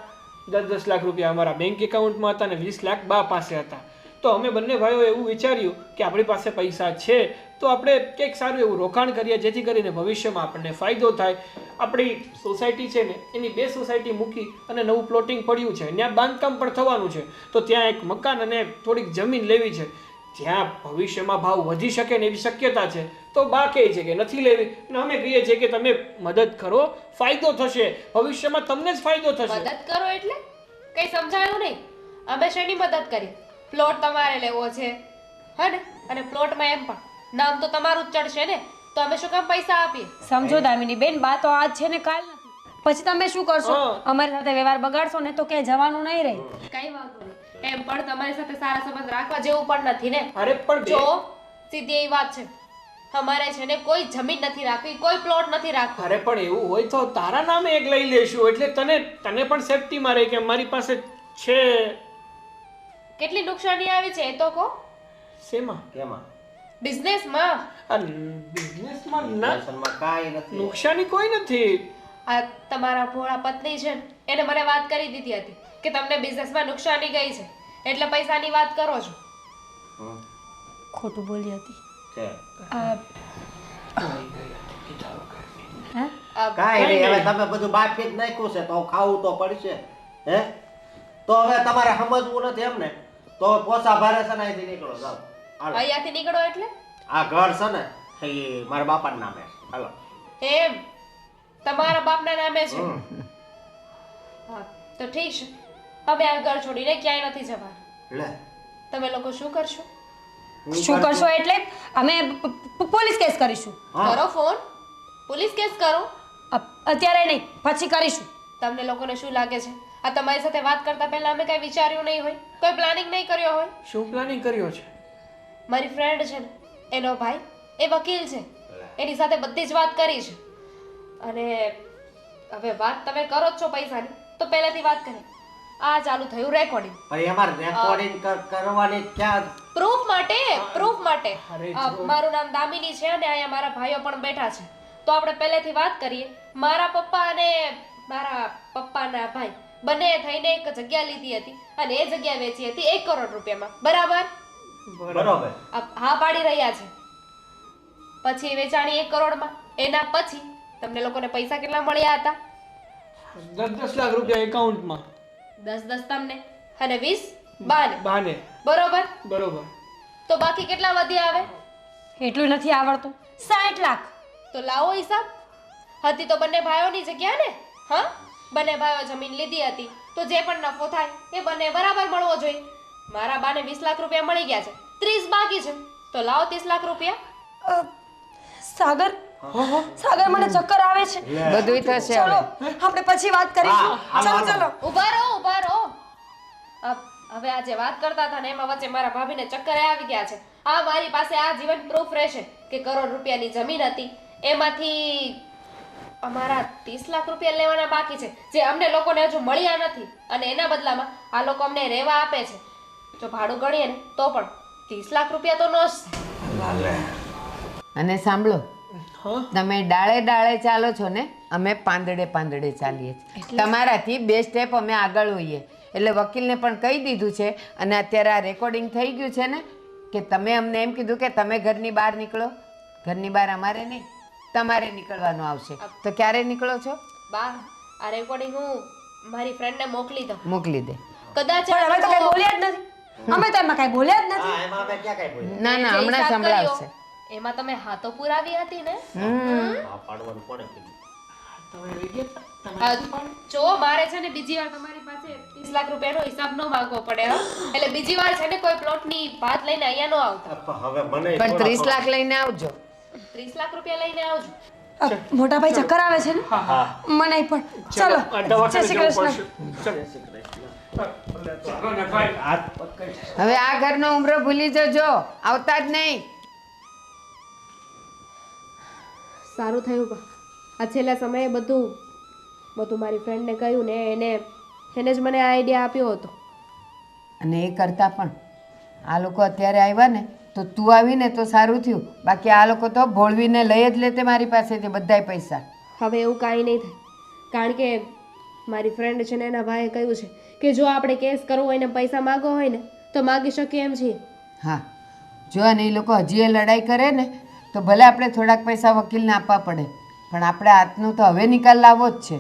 10 લાખ રૂપિયા અમારા બેંક એકાઉન્ટમાં હતા અને 20 લાખ બા પાસે હતા. તો અમે બંને ભાઈઓ એવું વિચાર્યું કે આપણી પાસે પૈસા છે તો આપણે કંઈક સારું એવું રોકાણ કરીએ જેથી કરીને ભવિષ્યમાં આપણને ફાયદો થાય. આપણી સોસાયટી છે ને એની 2 સોસાયટી મૂકી અને નવું પ્લોટિંગ પડ્યું છે, ત્યાં બાંધકામ પણ થવાનું છે, તો ત્યાં એક મકાન અને થોડીક જમીન લેવી છે જ્યાં ભવિષ્યમાં ભાવ વધી શકે ને એવી શક્યતા છે. તો બા કહે છે કે નથી લેવી અને અમે કહીએ છીએ કે તમે મદદ કરો, ફાયદો થશે, ભવિષ્યમાં તમને જ ફાયદો થશે. મદદ કરો એટલે કઈ સમજાયું નહીં. અમે શેની મદદ કરી? પ્લોટ તમારે લેવો છે હે ને, અને પ્લોટમાં એમ પણ નામ તો તમારું જ ચડશે ને, તો અમે શું કામ પૈસા આપીએ? સમજો દામિની બેન, બા તો આજ છે ને કાલ નથી. પછી તમે શું કરશો? અમારી સાથે વ્યવહાર બગાડશો ને તો ક્યાંય જવાનું નહીં રહે. કઈ વાંધો નહીં, એમ પણ તમારી સાથે સારા સંબંધ રાખવા જેવું પણ નથી ને. અરે પણ જો સીધી એવી વાત છે, અમારે છે ને કોઈ જમીન નથી રાખવી, કોઈ પ્લોટ નથી રાખવો. અરે પણ એવું હોય તો તારા નામે એક લઈ લેશું, એટલે તને પણ સેફટીમાં રહે કે મારી પાસે છે. કેટલી નુકસાની આવી છે એ તો કહો. શેમાં? કેમાં? બિઝનેસમાં. આ બિઝનેસમાં ના, લેસનમાં કાંઈ નથી. નુકસાની કોઈ નથી. આ તમારા ભોળા પત્ની છે ને એને મને વાત કરી દીધી હતી કે તમને બિઝનેસમાં નુકસાની ગઈ છે એટલે પૈસાની વાત કરો છો. હમ, ખોટું બોલી હતી. છે. હે? કાંઈ નહીં, હવે તમે બધું બાફી જ નાખ્યું છે તો ખાવું તો પડશે. હે તો હવે તમારે સમજવું નથી એમ ને, તો પોસા ભારે છે ને અહીંથી નીકળો, જાઓ. હાલો. અહીંયાથી નીકળો એટલે? આ ઘર છે ને એ મારા બાપાના નામે છે. હાલો. એમ તમારા બાપના નામે છે? હમ. હા તો ઠીક છે, અમે આ ઘર છોડીને ક્યાંય નથી જવા. લે તમે લોકો શું કરશો? શું કરશો એટલે અમે પોલીસ કેસ કરીશું. હા. કરો ફોન, પોલીસ કેસ કરો. અત્યારે નહીં, પછી કરીશું. તમને લોકોને શું લાગે છે આ તમારી સાથે વાત કરતા પહેલા અમે કઈ વિચાર્યું નહીં હોય, કોઈ પ્લાનિંગ નહીં કર્યો હોય? શું પ્લાનિંગ કર્યો છે? મારી ફ્રેન્ડ છે ને એનો ભાઈ એ વકીલ છે, એની સાથે બધી જ વાત કરી છે. અને હવે વાત તમે કરો જ છો પૈસાની તો પહેલેથી વાત કરી. આ ચાલુ થયું રેકોર્ડિંગ. પણ અમારે રેકોર્ડિંગ કરવાની ક્યાં? પ્રૂફ માટે, પ્રૂફ માટે. અરે મારું નામ દામિની છે અને અહીંયા મારા ભાઈઓ પણ બેઠા છે, તો આપણે પહેલેથી વાત કરીએ. મારા પપ્પા અને મારા પપ્પાના ભાઈ બંને થઈને એક જગ્યા લીધી હતી અને એ જગ્યા વેચી હતી 1 કરોડ રૂપિયામાં, બરાબર? બરોબર. હા પાડી રહ્યા છે. પછી વેચાણી 1 કરોડમાં. એના પછી તમને લોકોને પૈસા કેટલા મળ્યા હતા? 10 લાખ રૂપિયા એકાઉન્ટમાં. 10 તમને અને 20 બાને, બાને. બરોબર? બરોબર. તો બાકી કેટલા વધ્યા આવે? એટલું નથી આવડતું. 60 લાખ. તો લાવો હિસાબ. હતી તો બંને ભાઈઓની જગ્યા ને. હા, બંને ભાઈઓ જમીન લીધી હતી તો જે પણ નફો થાય એ બંને બરાબર મળવો જોઈએ. મારા બાને 20 લાખ રૂપિયા મળી ગયા છે, 30 બાકી છે, તો લાવો 30 લાખ રૂપિયા. સાગર, સાગર મને ચક્કર આવે છે. બધુંય થશે ચલો હવે. આપણે પછી વાત કરીશું. હા, હાલો, ચલો ચલો. ઊભા રહો, ઊભા રહો. હવે આજે વાત કરતા હતા ને એમાં વચ્ચે મારા ભાભીને ચક્કર આવી ગયા છે. આ મારી પાસે આ જીવન પ્રૂફ રહેશે કે કરોડ રૂપિયાની જમીન હતી, એમાંથી અમારા 30 લાખ રૂપિયા લેવાના બાકી છે જે અમને લોકોને હજુ મળ્યા નથી, અને એના બદલામાં આ લોકો અમને રહેવા આપે છે. જો ભાડું ગણીએ ને તો પણ 30 લાખ રૂપિયા તો નો જ થાય. અને સાંભળો, હા, તમે ડાળે ડાળે ચાલો છો ને, અમે પાંદડે પાંદડે ચાલીએ છીએ. તમારાથી 2 સ્ટેપ અમે આગળ હોઈએ. એટલે વકીલને પણ કહી દીધું છે અને અત્યારે આ રેકોર્ડિંગ થઈ ગયું છે ને કે તમે અમને એમ કીધું કે તમે ઘરની બહાર નીકળો. ઘરની બહાર અમારે નહીં, તમારે નીકળવાનું આવશે. તો ક્યારે નીકળો છો? બા, આ રેકોર્ડિંગ હું મારી ફ્રેન્ડને મોકલી દઉં. મોકલી દે. કદાચ પણ હવે તો કઈ બોલ્યા જ નથી. અમે તો એમાં કઈ બોલ્યા જ નથી. હા, એમાં અમે ક્યાં કાંઈ બોલ્યા? ના ના, જે હમણાં હિસાબ સંભળાવશે. કર્યો, એમાં તમે હાથો પુરાવી હતી ને. આ પાડવાનું કોણે કીધું? તમે લઈ ગયા? જો મારે છે ને બીજી વાર તમારી પાસે 30 લાખ રૂપિયાનો હિસાબ ન માંગવો પડે. હા, એટલે બીજી વાર છે ને કોઈ પ્લોટની વાત લઈને અહીંયા ન આવતા. હવે મને પણ 30 લાખ લઈને આવજો. 30 લાખ રૂપિયા લઈને આવજો. મોટા ભાઈ ચક્કર આવે છે ને મને પણ ચલો જય શ્રી કૃષ્ણ. હવે આ ઘરનો ઉમરો ભૂલી જજો, આવતા જ નહીં. સારું થયું બા. આ છેલ્લા સમયે બધું મારી ફ્રેન્ડને કહ્યું ને એને જ મને આ આઈડિયા આપ્યો હતો. અને એ કરતાં પણ આ લોકો અત્યારે આવ્યા ને તો તું આવીને તો સારું થયું, બાકી આ લોકો તો ભોળવીને લઈ જ લેતે મારી પાસેથી બધાય પૈસા. હવે એવું કાંઈ નહીં થાય, કારણ કે મારી ફ્રેન્ડ છે ને એના ભાઈએ કહ્યું છે કે જો આપણે કેસ કરવો હોય ને પૈસા માગવો હોય ને તો માગી શકીએ એમ છીએ. હા, જો અને એ લોકો હજી એ લડાઈ કરે ને તો ભલે આપણે થોડાક પૈસા વકીલને આપવા પડે, પણ આપણે હાથનો તો હવે નિકાલ લાવવો જ છે.